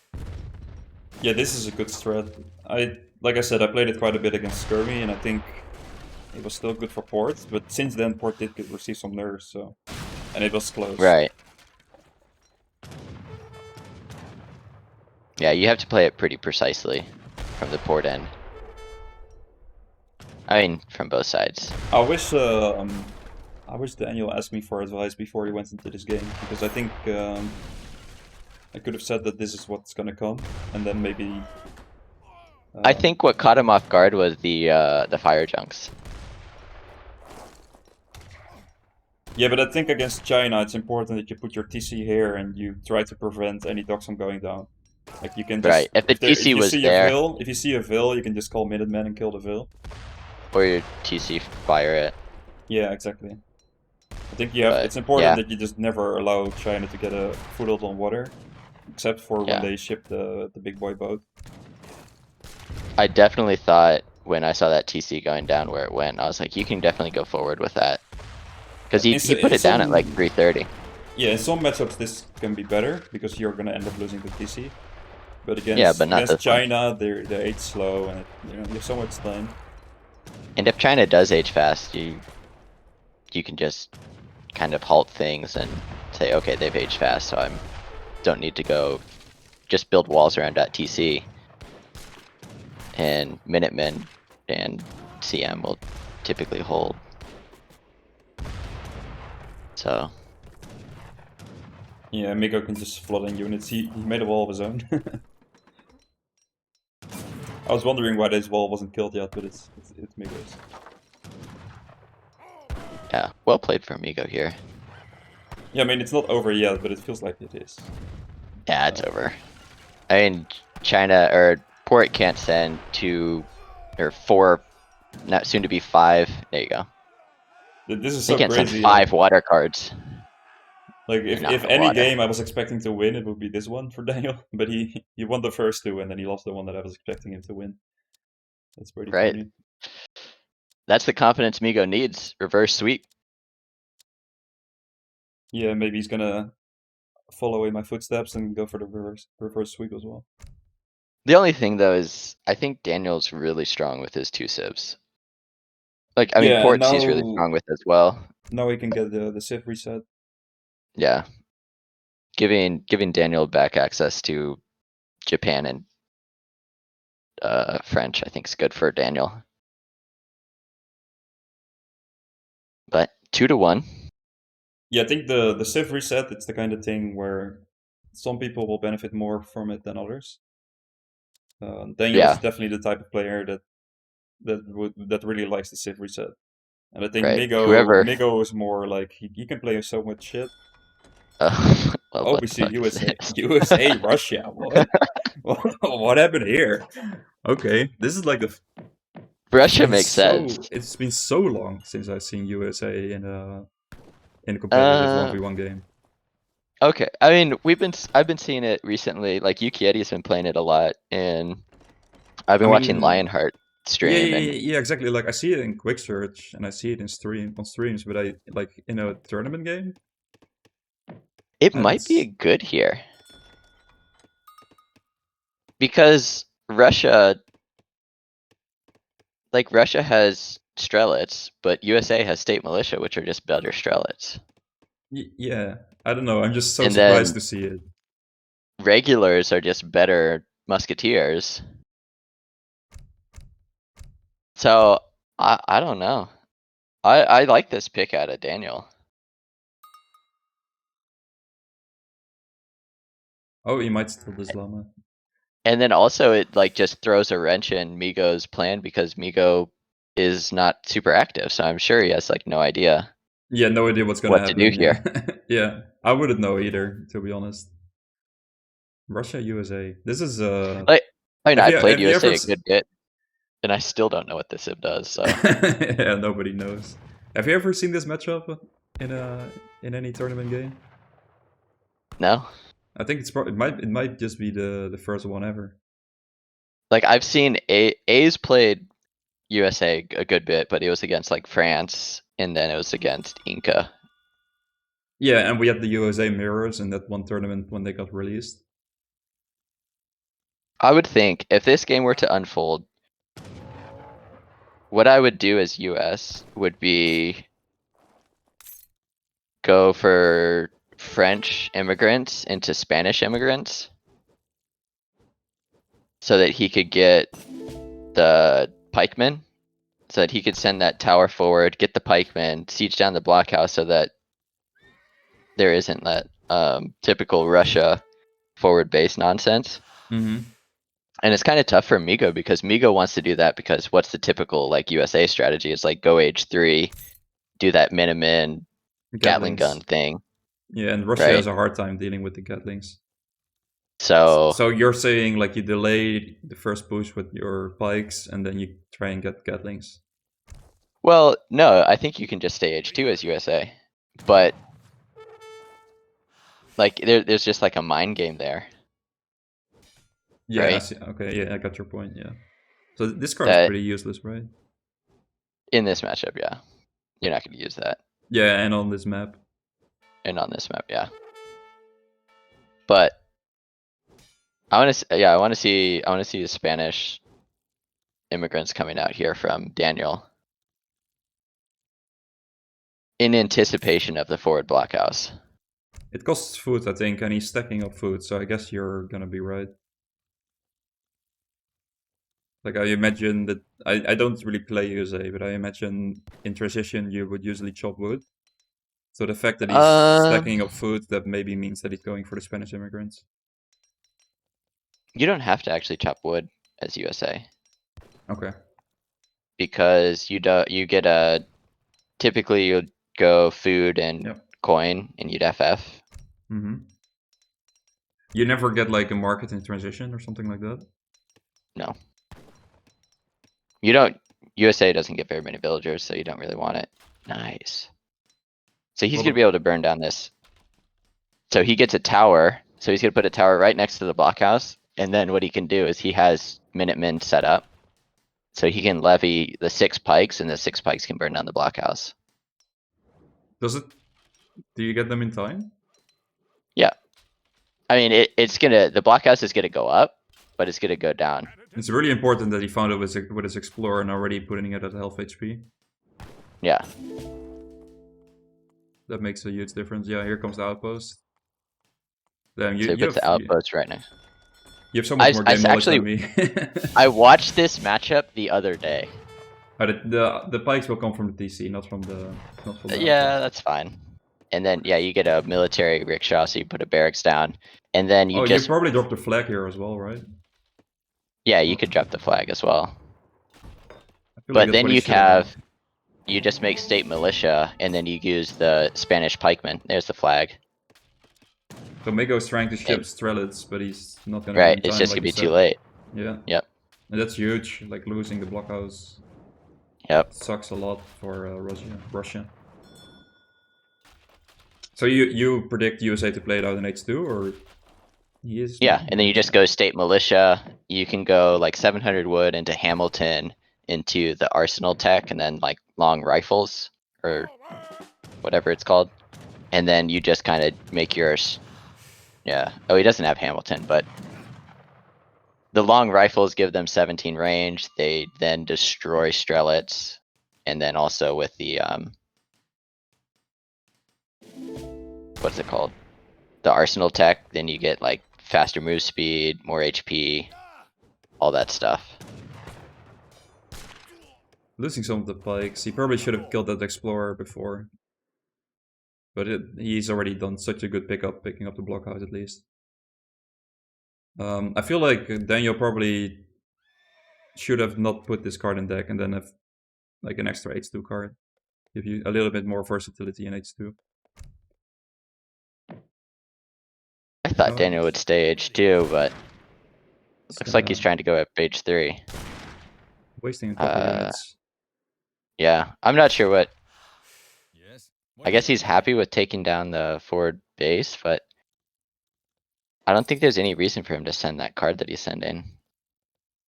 Yeah, this is a good strat. Like I said, I played it quite a bit against Skirmy, and I think it was still good for port. But since then, port did receive some nerfs, so and it was close. Right. Yeah, you have to play it pretty precisely from the port end. I mean, from both sides. I wish Daniel asked me for advice before he went into this game, because I think I could have said that this is what's gonna come, and then maybe. I think what caught him off guard was the fire junks. Yeah, but I think against China, it's important that you put your TC here and you try to prevent any docks from going down. Like you can just Right. If the TC was there, if you see a Vil, you can just call Minutemen and kill the Vil. or your TC fire it. Yeah, exactly. I think you have. But, it's important yeah. that you just never allow China to get a foothold on water, except for Yeah. when they ship the big boy boat. I definitely thought when I saw that TC going down where it went, I was like, you can definitely go forward with that. Because he put it down at like 330. Yeah, in some matchups this can be better because you're gonna end up losing the TC. But against, Yeah, but not against this one. China, they're age slow and you have so much time. And if China does age fast, you can just kind of halt things and say, okay, they've aged fast, so I don't need to go just build walls around .tc. And Minutemen and CM will typically hold. So Yeah, miggo can just flood in units. He made a wall of his own. I was wondering why this wall wasn't killed yet, but it's miggo's. yeah, well played for miggo here. Yeah, I mean it's not over yet, but it feels like it is. Yeah, it's over. I mean, China or Port can't send 2 or 4, not soon to be 5. There you go. This is They so can't crazy. send 5 water cards. Like if Not no any water. game I was expecting to win, it would be this one for Daniel. But he won the first 2, and then he lost the one that I was expecting him to win. That's pretty Right. funny. That's the confidence miggo needs. Reverse sweep. Yeah, maybe he's gonna follow in my footsteps and go for the reverse sweep as well. The only thing though is I think Daniel's really strong with his 2 civs. Like, I mean, Yeah, Ports he's really strong with as well. Now he can get the civ reset. Yeah. giving Daniel back access to Japan and French, I think is good for Daniel. But 2-1. Yeah, I think the Civ reset, it's the kind of thing where some people will benefit more from it than others. Daniel is Yeah, definitely the type of player that really likes the Civ reset. And I think right. Miggo is more like he can play so much shit. Well, Oh, what we the see fuck is USA, this? USA, Russia. What? What happened here? Okay, this is like Russia makes sense. it's been so long since I've seen USA in a competitive Uh, 1v1 game. okay. I mean, I've been seeing it recently. Like Yukieti's been playing it a lot, and I've I been watching mean, Lionheart yeah, stream, yeah, and yeah, exactly. Like I see it in quick search and I see it in streams, but I like in a tournament game. it might be It's good here because Russia has Strelets, but USA has state militia, which are just better Strelets. yeah. I don't know. I'm just so And surprised then to see it. regulars are just better musketeers. So I don't know. I like this pick out of Daniel. Oh, he might steal this llama. And then also it like just throws a wrench in Migo's plan because Migo is not super active, so I'm sure he has like no idea Yeah, no idea what's gonna what to do happen. here. Yeah, yeah. I wouldn't know either, to be honest. Russia, USA. This is Like, I mean, I played have you ever USA a good bit, and I still don't know what this Civ does. So yeah, nobody knows. Have you ever seen this matchup in any tournament game? no, I think it might just be the first one ever. like I've seen A's played USA a good bit, but it was against like France, and then it was against Inca. Yeah, and we had the USA mirrors in that one tournament when they got released. I would think if this game were to unfold, what I would do as US would be go for French immigrants into Spanish immigrants so that he could get the pikemen, so that he could send that tower forward, get the pikemen, siege down the blockhouse so that there isn't that typical Russia forward base nonsense. Mm-hmm. And it's kind of tough for Migo because Migo wants to do that because what's the typical like USA strategy? It's like go H3, do that Miniman Gatling gun Gatlings. thing, Yeah, and Russia right? has a hard time dealing with the Gatlings. So, So you're saying like you delay the first push with your pikes and then you try and get Gatlings. well, no, I think you can just stay H2 as USA, but like there's just like a mind game there, Yeah, I right? see. Okay, yeah, I got your point. Yeah. So this card is That pretty useless, right? in this matchup, yeah, you're not going to use that, Yeah, and on this map. and on this map, yeah. But I want to, yeah, I want to see the Spanish immigrants coming out here from Daniel in anticipation of the forward blockhouse. It costs food, I think, and he's stacking up food, so I guess you're gonna be right. Like, I imagine that... I don't really play USA, but I imagine in transition you would usually chop wood. So the fact that he's stacking up food, that maybe means that he's going for the Spanish immigrants. You don't have to actually chop wood as USA Okay. because you get a typically you'd go food and Yep. coin and you'd FF. Mm-hmm. You never get, like, a market in transition or something like that? No. You don't, USA doesn't get very many villagers, so you don't really want it. Nice. So he's Well, gonna be able to burn down this. So he gets a tower, so he's gonna put a tower right next to the blockhouse, and then what he can do is he has Minutemen set up. So he can levy the 6 pikes, and the 6 pikes can burn down the blockhouse. does it... Do you get them in time? Yeah. I mean, the blockhouse is gonna go up, but it's gonna go down. It's really important that he found it with his Explorer and already putting it at half HP. Yeah. That makes a huge difference. Yeah, here comes the outpost. Damn, So he puts the outpost right now. you have so much more game knowledge than me. I watched this matchup the other day. But the pikes will come from the DC, not from the Yeah, that's fine. And then yeah, you get a military rickshaw, so you put a barracks down, and then you you probably dropped the flag here as well, right? Yeah, you could drop the flag as well. But like then you just make state militia, and then you use the Spanish pikemen. There's the flag. So Miggo's trying to ship Strelitz, but he's not gonna Right, be in time, it's just like gonna be you too said. late. Yeah. Yep. And that's huge, like losing the blockhouse. Yep. Sucks a lot for Russia. So you predict USA to play it out in H2, or he is? Yeah, and then you just go state militia. You can go like 700 wood into Hamilton, into the arsenal tech, and then like long rifles or whatever it's called, and then you just kind of make yours. Yeah. Oh, he doesn't have Hamilton, but the long rifles give them 17 range. They then destroy Strelitz, and then also with the what's it called? The arsenal tech. Then you get like faster move speed, more HP, all that stuff. Losing some of the pikes. He probably should have killed that explorer before. But he's already done such a good picking up the blockhouse at least. I feel like Daniel probably should have not put this card in deck and then have like an extra H2 card. Give you a little bit more versatility in H2. I thought Daniel would stay H2, but looks like he's trying to go up H3. Wasting a couple units. Yeah, I'm not sure what. I guess he's happy with taking down the forward base, but I don't think there's any reason for him to send that card that he's sending.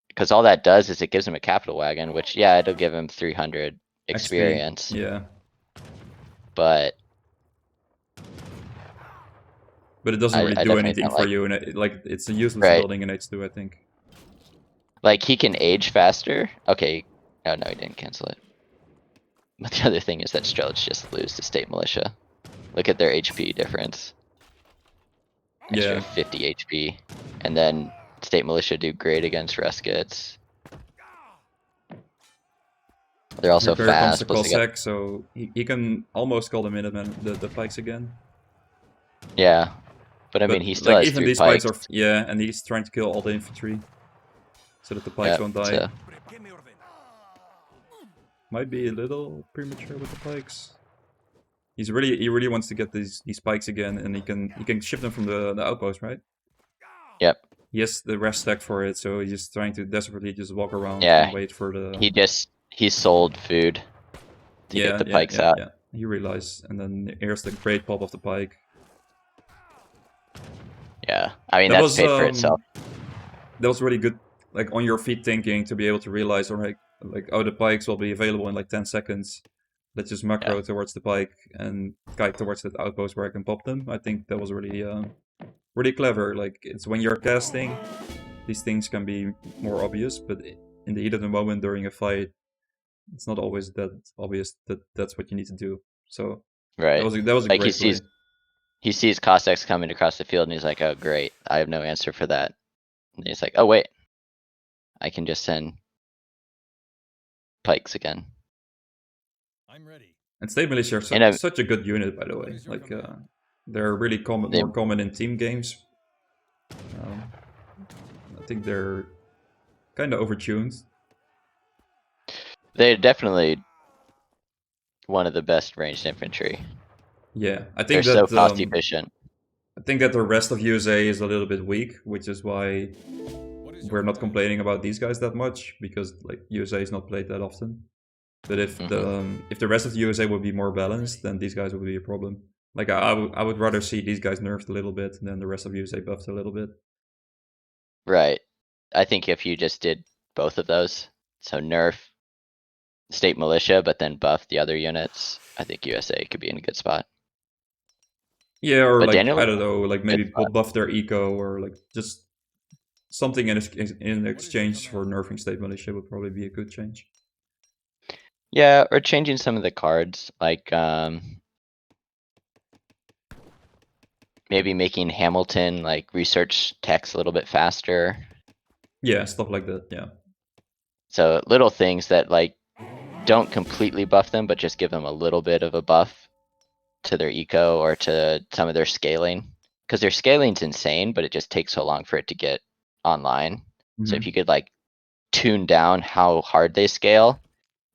Because all that does is it gives him a capital wagon, which, yeah, it'll give him 300 experience. XP. Yeah. But it doesn't really do anything for you, and it's a useless building in H2, I think. Like, he can age faster. Okay. Oh, no, he didn't cancel it. But the other thing is that Strelitz just lose to state militia. Look at their HP difference. Extra 50 HP. And then state militia do great against Ruskets. They're also fast. Comes the Cossack, so he can almost call the Minutemen the pikes again. Yeah. But I mean, he still has even 3 these pikes. are and he's trying to kill all the infantry so that the pikes won't die. So. Might be a little premature with the pikes. He really wants to get these pikes again, and he can ship them from the outpost, right? Yep. He has the rest stack for it, so he's just trying to desperately just walk around and wait for the. He sold food to get the pikes out. Yeah, he realized, and then here's the great pop of the pike. Yeah, I mean that's paid for itself. That was really good, like on your feet thinking to be able to realize, alright, like the pikes will be available in like 10 seconds. Let's just macro towards the pike and guide towards that outpost where I can pop them. I think that was really, really clever. Like it's when you're casting, these things can be more obvious, but in the heat of the moment during a fight, it's not always that obvious that that's what you need to do. So that was a like great play. He sees Cossacks coming across the field and he's like, oh great, I have no answer for that. And he's like, oh wait, I can just send pikes again. I'm ready. And state militia are such a good unit, by the way. Like they're really more common in team games. I think they're kind of overtuned. They're definitely one of the best ranged infantry. Yeah, I think they're so cost efficient. I think that the rest of USA is a little bit weak, which is why we're not complaining about these guys that much, because like USA is not played that often. But if the rest of the USA would be more balanced, then these guys would be a problem. Like I would rather see these guys nerfed a little bit than the rest of USA buffed a little bit. Right. I think if you just did both of those, so nerf state militia, but then buff the other units, I think USA could be in a good spot. Yeah, or but like Daniel, I don't know, like maybe buff their eco, or like just something in exchange for nerfing state militia would probably be a good change. Yeah, or changing some of the cards, like maybe making Hamilton like research text a little bit faster. Yeah, stuff like that. Yeah. So little things that like don't completely buff them, but just give them a little bit of a buff to their eco or to some of their scaling. Because their scaling's insane, but it just takes so long for it to get online. So if you could like tune down how hard they scale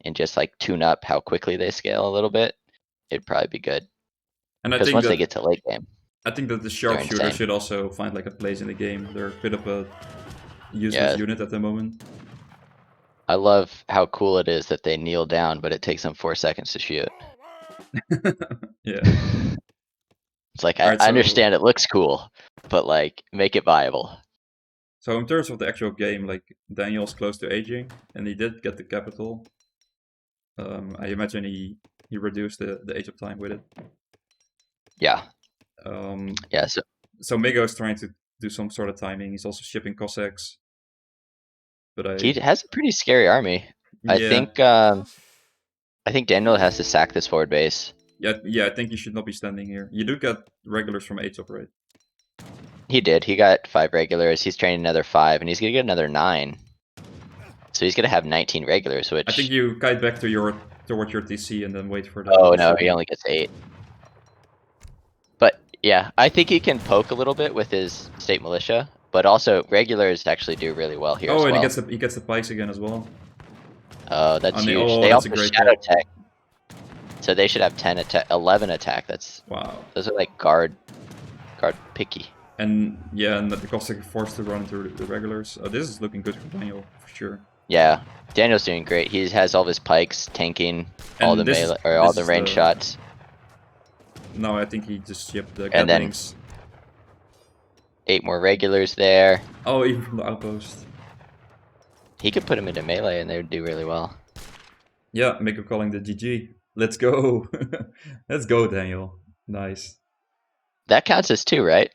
and just like tune up how quickly they scale a little bit, it'd probably be good. And I Because think once they that get to late game, I think that the they're sharpshooter insane. should also find like a place in the game. They're a bit of a useless Yeah. unit at the moment. I love how cool it is that they kneel down, but it takes them 4 seconds to shoot. Yeah. It's like, Alright, I so understand it looks cool, but like, make it viable. so in terms of the actual game, like Daniel's close to aging, and he did get the capital. I imagine he reduced the age of time with it. Yeah. Um, Yeah. so Miggo is trying to do some sort of timing. He's also shipping Cossacks. But He has a pretty scary army. I yeah, think Daniel has to sack this forward base. yeah, I think you should not be standing here. You do get regulars from Age of, right? He did. He got 5 regulars. He's training another 5, and he's gonna get another 9. So he's gonna have 19 regulars, which. I think you kite back to towards your TC and then wait for the. Oh the no, he shipment. only gets 8. But yeah, I think he can poke a little bit with his state militia, but also regulars actually do really well here. Oh, as and well. he gets the pikes again as well. Oh, that's I mean, huge. oh, They that's a also great shadow call. tech, so they should have 10 attack, 11 attack. Wow. Those are like guard picky. And yeah, and the Cossack are forced to run into the regulars. This is looking good for Daniel for sure. Yeah, Daniel's doing great. He has all his pikes tanking all the melee or all the range shots. No, I think he just shipped the And then Gatlings. 8 more regulars there. Oh, even from the outpost. He could put him into melee and they would do really well. Yeah, Miggo calling the GG. Let's go. Let's go, Daniel. Nice. That counts as 2, right?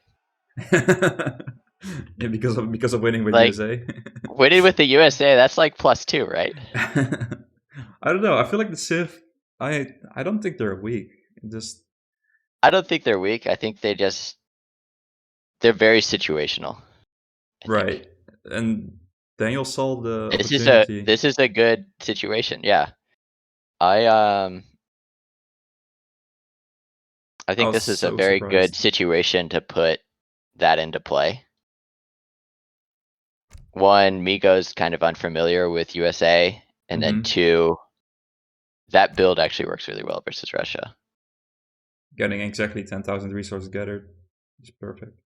Yeah, because of winning with Like, USA. winning with the USA, that's like +2, right? I don't know. I feel like the Civ. I don't think they're weak. Just. I don't think they're weak. I think they're very situational. Right. And Daniel saw the This opportunity. is a good situation. Yeah. I think this is a very good situation to put that into play. One, Migo's kind of unfamiliar with USA, and then 2, that build actually works really well versus Russia. Getting exactly 10,000 resources gathered is perfect.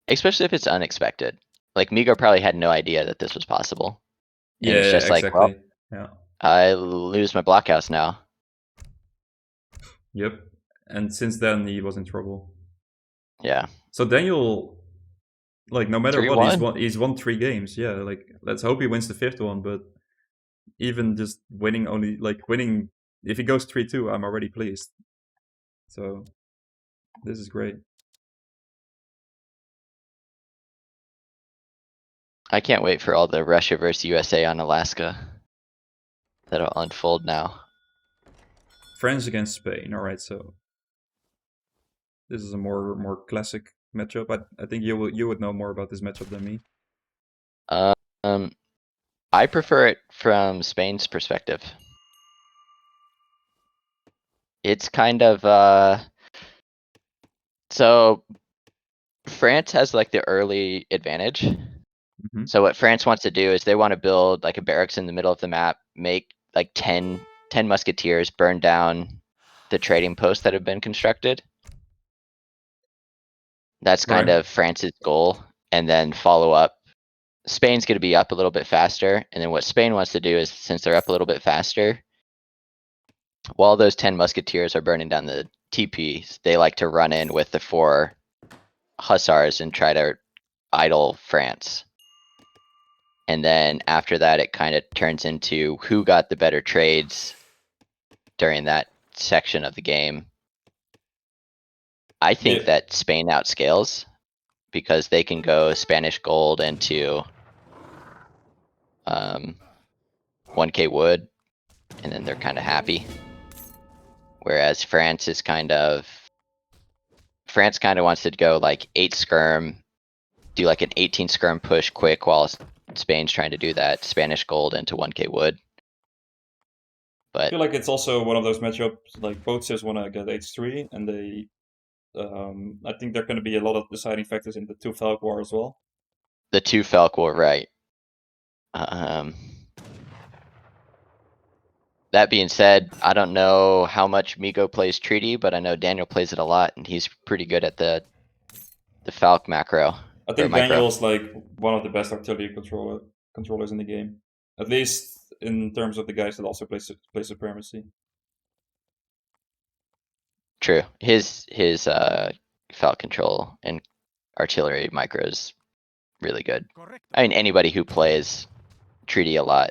Especially if it's unexpected. Like, Migo probably had no idea that this was possible. And Yeah, it's just exactly. like, well, yeah. I lose my blockhouse now. Yep. And since then, he was in trouble. Yeah. So Daniel, like, no matter 3-1. what, he's won 3 games. Yeah, like, let's hope he wins the 5th one. But even just winning if he goes 3-2, I'm already pleased. So this is great. I can't wait for all the Russia versus USA on Alaska. That'll unfold now. France against Spain. All right, so this is a more classic matchup. I think you would know more about this matchup than me. I prefer it from Spain's perspective. It's kind of so France has like the early advantage. So what France wants to do is they want to build like a barracks in the middle of the map, make like 10 musketeers, burn down the trading posts that have been constructed. That's kind of France's goal, and then follow up. Spain's going to be up a little bit faster, and then what Spain wants to do is, since they're up a little bit faster, while those 10 musketeers are burning down the TPs, they like to run in with the 4 hussars and try to idle France. And then after that, it kind of turns into who got the better trades during that section of the game. I think that Spain outscales because they can go Spanish gold into 1k wood, and then they're kind of happy. Whereas France France kind of wants to go like 8 skirm, do like an 18 skirm push quick while Spain's trying to do that Spanish gold into 1k wood. I But feel like it's also one of those matchups, like both sides want to get H3, and they, I think there are going to be a lot of deciding factors in the 2 Falk war as well. the 2 Falk war, right. That being said, I don't know how much Miggo plays treaty, but I know Daniel plays it a lot, and he's pretty good at the Falk macro. I or think micro. Daniel's like one of the best artillery controllers in the game, at least in terms of the guys that also play supremacy. True. His Falk control and artillery micro is really good. Correct. I mean, anybody who plays treaty a lot,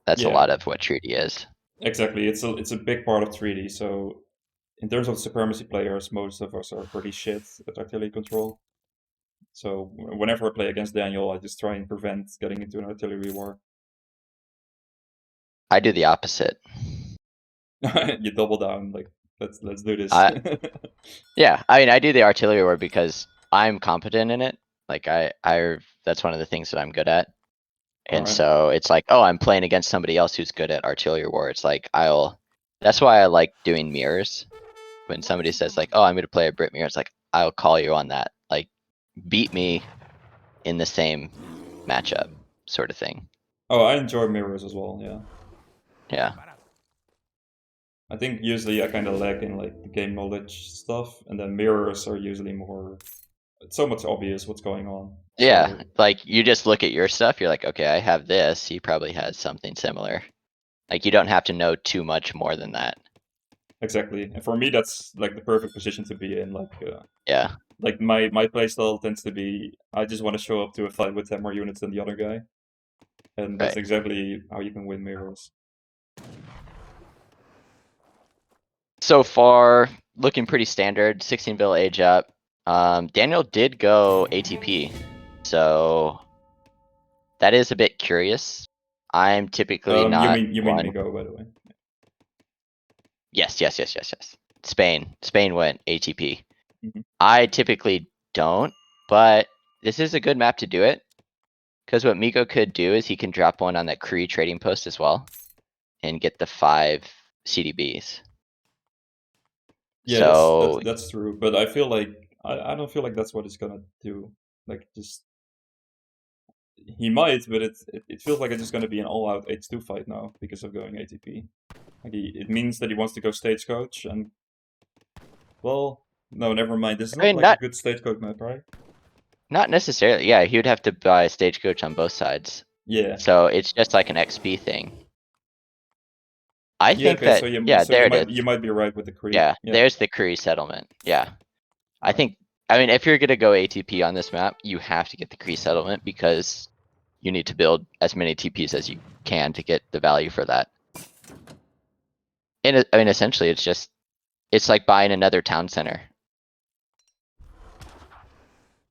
that's a Yeah. lot of what treaty is. Exactly, it's a big part of 3D. So in terms of supremacy players, most of us are pretty shit at artillery control. So whenever I play against Daniel, I just try and prevent getting into an artillery war. I do the opposite. You double down, like let's do this. Yeah, I mean, I do the artillery war because I'm competent in it. Like that's one of the things that I'm good at. And Alright. so it's like, oh, I'm playing against somebody else who's good at artillery war. It's like that's why I like doing mirrors. When somebody says like, oh, I'm gonna play a Brit mirror, it's like, I'll call you on that. Like, beat me in the same matchup, sort of thing. Oh, I enjoy mirrors as well, yeah. Yeah. I think usually I kind of lack in like the game knowledge stuff, and then mirrors are usually more. It's so much obvious what's going on. Yeah, So, like you just look at your stuff, you're like, okay, I have this. He probably has something similar. Like you don't have to know too much more than that. exactly, and for me that's like the perfect position to be in. Like, Yeah. like my playstyle tends to be I just want to show up to a fight with 10 more units than the other guy, and that's Right. exactly how you can win mirrors. So far, looking pretty standard. 16 bill age up. Daniel did go ATP, so that is a bit curious. I'm typically not. You mean miggo, by the way. Yes. Spain went ATP. Mhm. I typically don't, but this is a good map to do it. Because what Miggo could do is he can drop one on that Cree trading post as well, and get the 5 CDBs. Yeah, So that's true, but I feel like I don't feel like that's what he's gonna do. Like, just he might, but it feels like it's just gonna be an all-out H2 fight now because of going ATP. Like it means that he wants to go stagecoach, and well, no, never mind. This is I not mean, like a good stagecoach map, right? not necessarily. Yeah, he would have to buy a stagecoach on both sides. Yeah. So it's just like an XP thing. I Yeah. think Okay. that So there it you is. might be right with the Cree. Yeah, there's the Cree settlement. Yeah, I think. I mean, if you're gonna go ATP on this map, you have to get the Cree settlement because you need to build as many TPs as you can to get the value for that. And I mean, essentially, it's like buying another town center.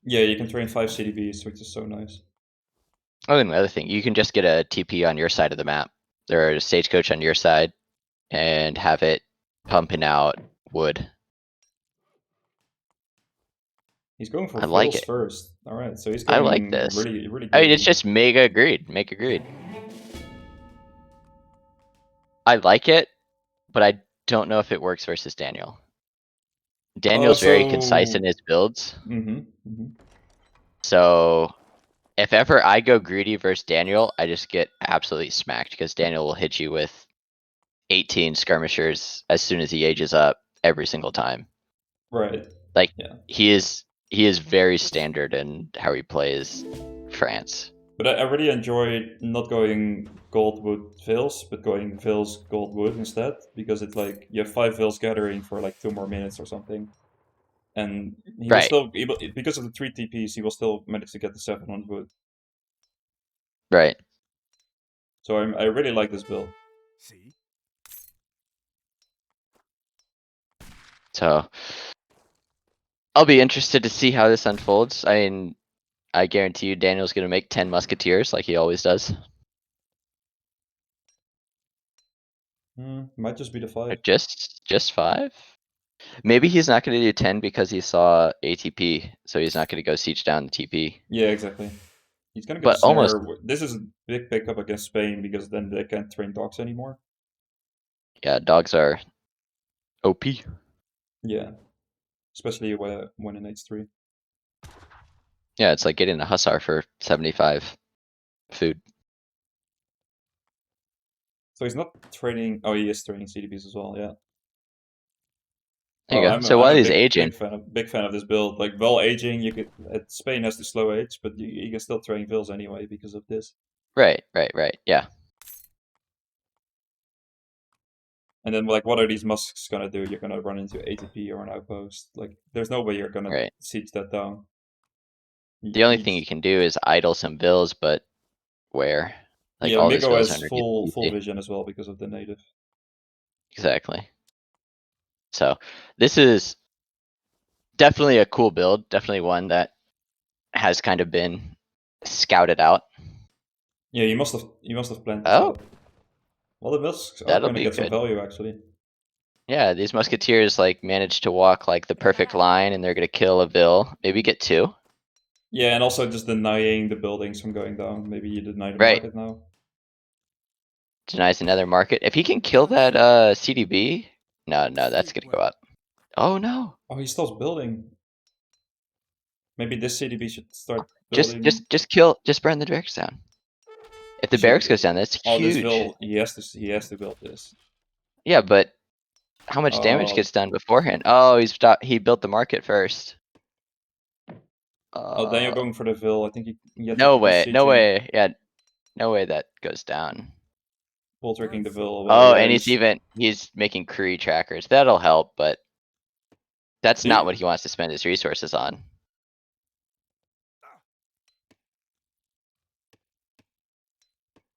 Yeah, you can train 5 CDBs, which is so nice. Oh, and the other thing, you can just get a TP on your side of the map. There are a stagecoach on your side, and have it pumping out wood. He's going for I like fills it. first. All right, so he's I going like this. really good. I mean, it's just mega greed. Make a greed. I like it, but I don't know if it works versus Daniel. Daniel's very concise in his builds. So if ever I go greedy versus Daniel, I just get absolutely smacked because Daniel will hit you with 18 skirmishers as soon as he ages up every single time. Right. Like, yeah. he is very standard in how he plays France. But I really enjoy not going Goldwood Vales, but going Vales Goldwood instead, because it's like you have 5 Vales gathering for like 2 more minutes or something. And he will Right. still, because of the 3 TPs, he will still manage to get the 7 on wood. Right. So I really like this build. See? So I'll be interested to see how this unfolds. I mean, I guarantee you Daniel's gonna make 10 musketeers like he always does. Might just be the 5. Just 5? Maybe he's not going to do 10 because he saw ATP, so he's not going to go siege down the TP. Yeah, exactly. He's gonna go But almost- snare. This is a big pickup against Spain because then they can't train dogs anymore. Yeah, dogs are OP. Yeah, especially when in H3. Yeah, it's like getting a Hussar for 75 food. So he's not training. Oh, he is training CDBs as well. Yeah. There you Oh, go. I'm So a, while I'm a he's big, aging, big fan of this build. Like while aging, you could. Spain has the slow age, but you can still train vills anyway because of this. right. Yeah, And then like, what are these musks gonna do? You're gonna run into ATP or an outpost. Like, there's no way you're gonna right. siege that down. The only thing you can do is idle some vills, but where? Like Yeah, all these miggo vills has underneath the full TP. vision as well because of the native. Exactly. So this is definitely a cool build. Definitely one that has kind of been scouted out. Yeah, you must have planned this Oh, out. Well, the musks are that'll gonna be get some good. value actually. Yeah, these musketeers like manage to walk like the perfect line, and they're gonna kill a vill. Maybe get 2. Yeah, and also just denying the buildings from going down. Maybe you deny the Right. market now. Denies another market. If he can kill that CDB, no, that's gonna go up. Oh no. Oh, he stops building. Maybe this CDB should start Just building. just burn the barracks down. If He the barracks should. goes down, that's Oh, this huge. will. He has to build this. Yeah, but how much damage Oh, gets done beforehand? Oh, he built the market first. oh, then you're going for the Vil. I think you have to No keep way, no besieging, way. Yeah, no way that goes down. pull tricking the Vil. Well, Oh, yeah, and he's making Kree trackers. That'll help, but that's not what he wants to spend his resources on.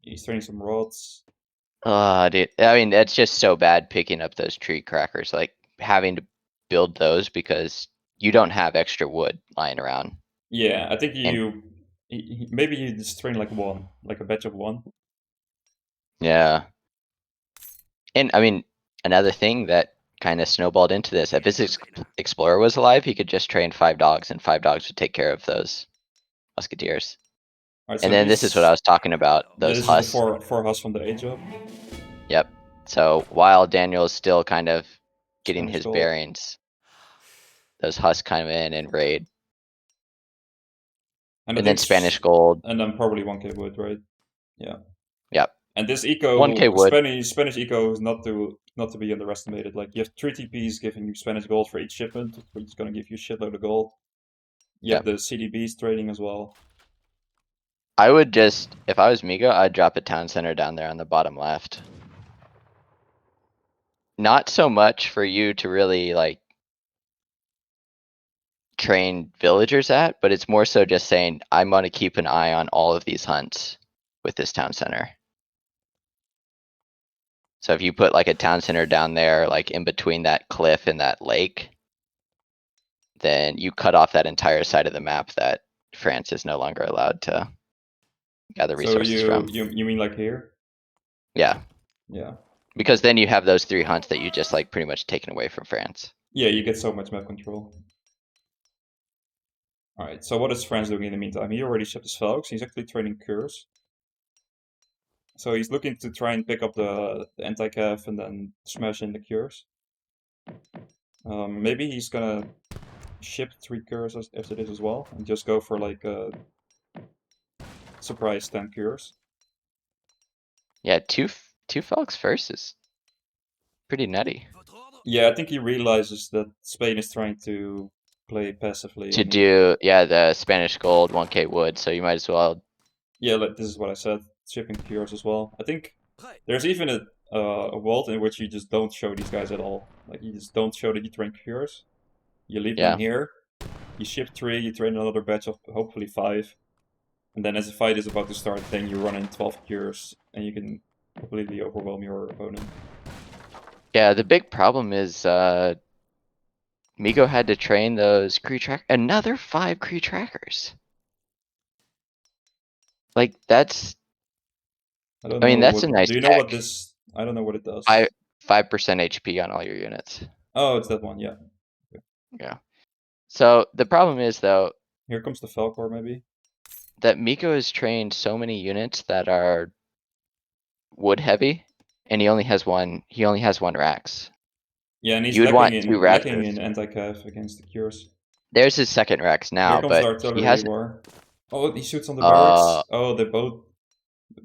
he's training some rods. Oh, dude. I mean, that's just so bad picking up those tree crackers, like having to build those because you don't have extra wood lying around. Yeah, I think And maybe you just train like one, like a batch of one. yeah. And I mean, another thing that kind of snowballed into this, if his explorer was alive, he could just train 5 dogs and 5 dogs would take care of those musketeers. All right, And so then this is what I was talking about, those this is the husks. four hus from the age up. Yep. So while Daniel's still kind of getting Spanish his gold. bearings, those husks come in and raid. And, And then Spanish gold. And then probably 1k wood, right? Yeah. Yep. And this eco 1K wood. Spanish eco is not to be underestimated. Like you have 3 TPs giving you Spanish gold for each shipment, which is gonna give you a shitload of gold. You have the CDBs trading as well. I would just, if I was miggo, I'd drop a town center down there on the bottom left. Not so much for you to really like train villagers at, but it's more so just saying, I'm gonna keep an eye on all of these hunts with this town center. So if you put like a town center down there, like in between that cliff and that lake, then you cut off that entire side of the map that France is no longer allowed to gather resources from. You mean like here? Yeah. Yeah. Because then you have those 3 hunts that you just like pretty much taken away from France. Yeah, you get so much map control. Alright, so what is France doing in the meantime? He already shipped his Falcons, he's actually training Curs. So he's looking to try and pick up the anti-cav and then smash in the Cures. Maybe he's gonna ship 3 Curs after this as well, and just go for like a surprise 10 Cures. Yeah, two Falcons first is pretty nutty. Yeah, I think he realizes that Spain is trying to play passively. To do, yeah, the Spanish gold, 1k wood, so you might as well. Yeah, like, this is what I said, shipping Cures as well. I think there's even a world in which you just don't show these guys at all. Like, you just don't show that you train Cures. You leave them here, you ship 3, you train another batch of hopefully 5. And then as the fight is about to start, then you run in 12 Cures, and you can completely overwhelm your opponent. Yeah, the big problem is Miggo had to train those Kree another 5 Kree trackers. Like that's, I don't I mean, know that's a nice do you know what this, I don't know what it does. 5% HP on all your units. Oh, it's that one. Yeah. Yeah. So the problem is though Here comes the Falcor, maybe. that Miko has trained so many units that are wood heavy, and he only has one. He only has one Rax. Yeah, and he's You would want two lacking Raxes. in anti-cav against the cures. There's his second Rax Here now, comes the but he artillery has. war. Oh, he shoots on the barracks. Oh, they Yeah, probably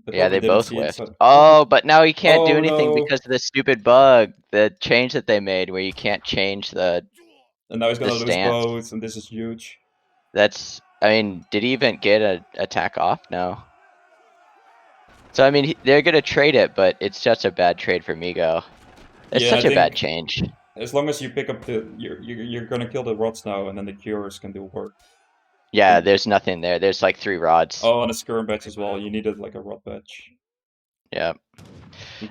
they didn't both see it. whiffed. So... Oh, but now he can't do Oh anything no! because of the stupid bug, the change that they made where you can't change the And now he's gonna lose stance. boats, and this is huge. I mean, did he even get an attack off? No. So I mean, they're gonna trade it, but it's such a bad trade for Migo. It's Yeah, I such a bad think change. as long as you pick up you're gonna kill the rods now, and then the cures can do work. Yeah, Like- there's nothing there. There's like 3 rods. Oh, and a skirm badge as well. You needed like a rod badge. Yeah.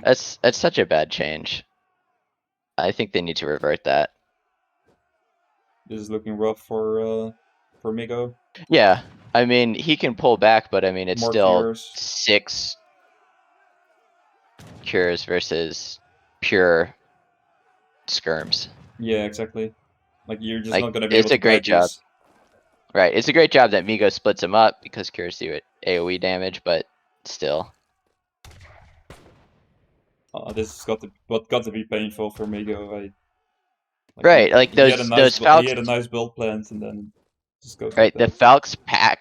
That's such a bad change. I think they need to revert that. This is looking rough for Migo. Yeah. I mean, he can pull back, but I mean, it's More still cures. 6 cures versus pure skirms. Yeah, exactly. Like you're just Like, not gonna be it's able to a great guide job. these. Right. It's a great job that Migo splits them up because cures do AoE damage, but still. This has got to be painful for Migo. Right, like he had a those he Falcons. had a nice build planned, and then just goes Right, like the that. Falc's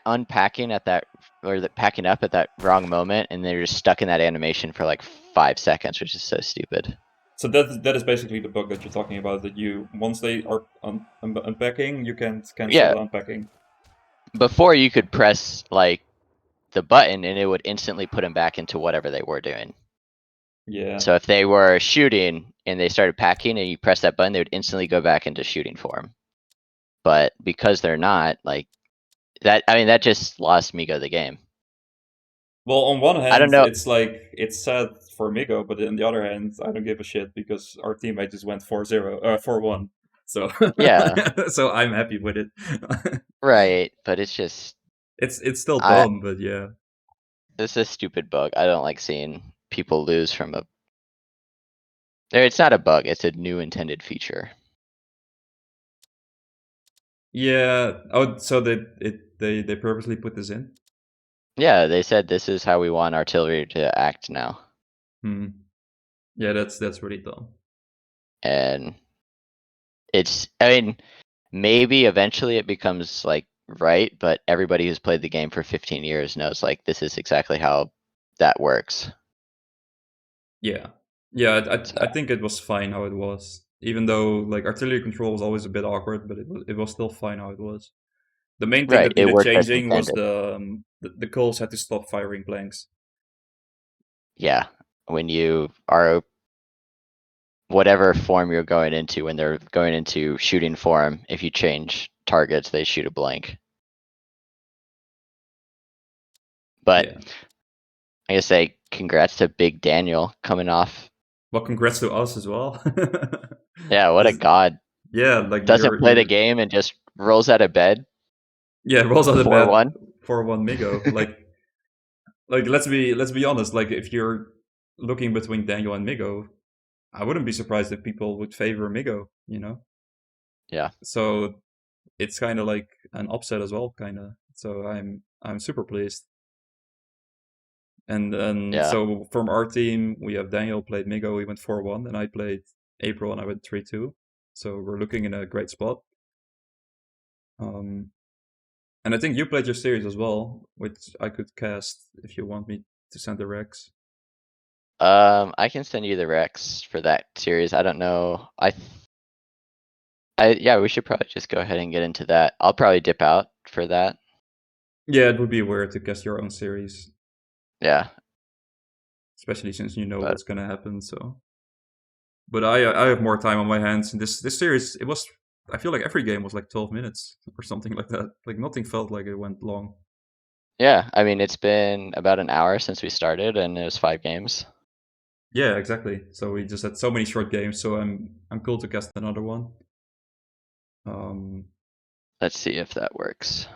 unpacking at that, or the packing up at that wrong moment, and they're just stuck in that animation for like 5 seconds, which is so stupid. So that is basically the bug that you're talking about. That you once they are unpacking, you can't cancel Yeah. the unpacking. Before you could press like the button and it would instantly put them back into whatever they were doing. Yeah. So if they were shooting and they started packing and you press that button, they would instantly go back into shooting form. But because they're not, like that, I mean, that just lost Migo the game. Well, on one hand, I don't know. it's like it's sad for Migo, but on the other hand, I don't give a shit because our teammate just went 4-1. So Yeah. so I'm happy with it. Right, but it's just it's still dumb, but yeah. This is a stupid bug. I don't like seeing people lose from a. It's not a bug. It's a new intended feature. Yeah. Oh, so they purposely put this in? Yeah, they said this is how we want artillery to act now. Yeah, that's really dumb. And I mean, maybe eventually it becomes like right, but everybody who's played the game for 15 years knows like this is exactly how that works. Yeah. Yeah, I think it was fine how it was. Even though like artillery control was always a bit awkward, but it was still fine how it was. The main thing Right, that it needed worked as changing was intended. the Coles had to stop firing blanks. Yeah, when you are whatever form you're going into, when they're going into shooting form, if you change targets, they shoot a blank. But Yeah. I gotta say, congrats to Big Daniel coming off. Well, congrats to us as well. Yeah, what a god. Yeah, like Doesn't play the game and just rolls out of bed. Yeah, rolls out of bed 4-1. 4-1 Migo. like let's be honest. Like if you're looking between Daniel and Migo, I wouldn't be surprised if people would favor Migo. You know. Yeah. So it's kind of like an upset as well, kind of. So I'm super pleased. And Yeah. so from our team, we have Daniel played Migo, he went 4-1, and I played April and I went 3-2. So we're looking in a great spot. And I think you played your series as well, which I could cast if you want me to send the Rex. I can send you the Rex for that series. I don't know. Yeah, we should probably just go ahead and get into that. I'll probably dip out for that. Yeah, it would be weird to cast your own series. Yeah. Especially since you know what's gonna happen, so. But I have more time on my hands, and this series, I feel like every game was like 12 minutes or something like that. Like nothing felt like it went long. Yeah, I mean, it's been about an hour since we started, and it was 5 games. Yeah, exactly. So we just had so many short games, so I'm cool to cast another one. Let's see if that works.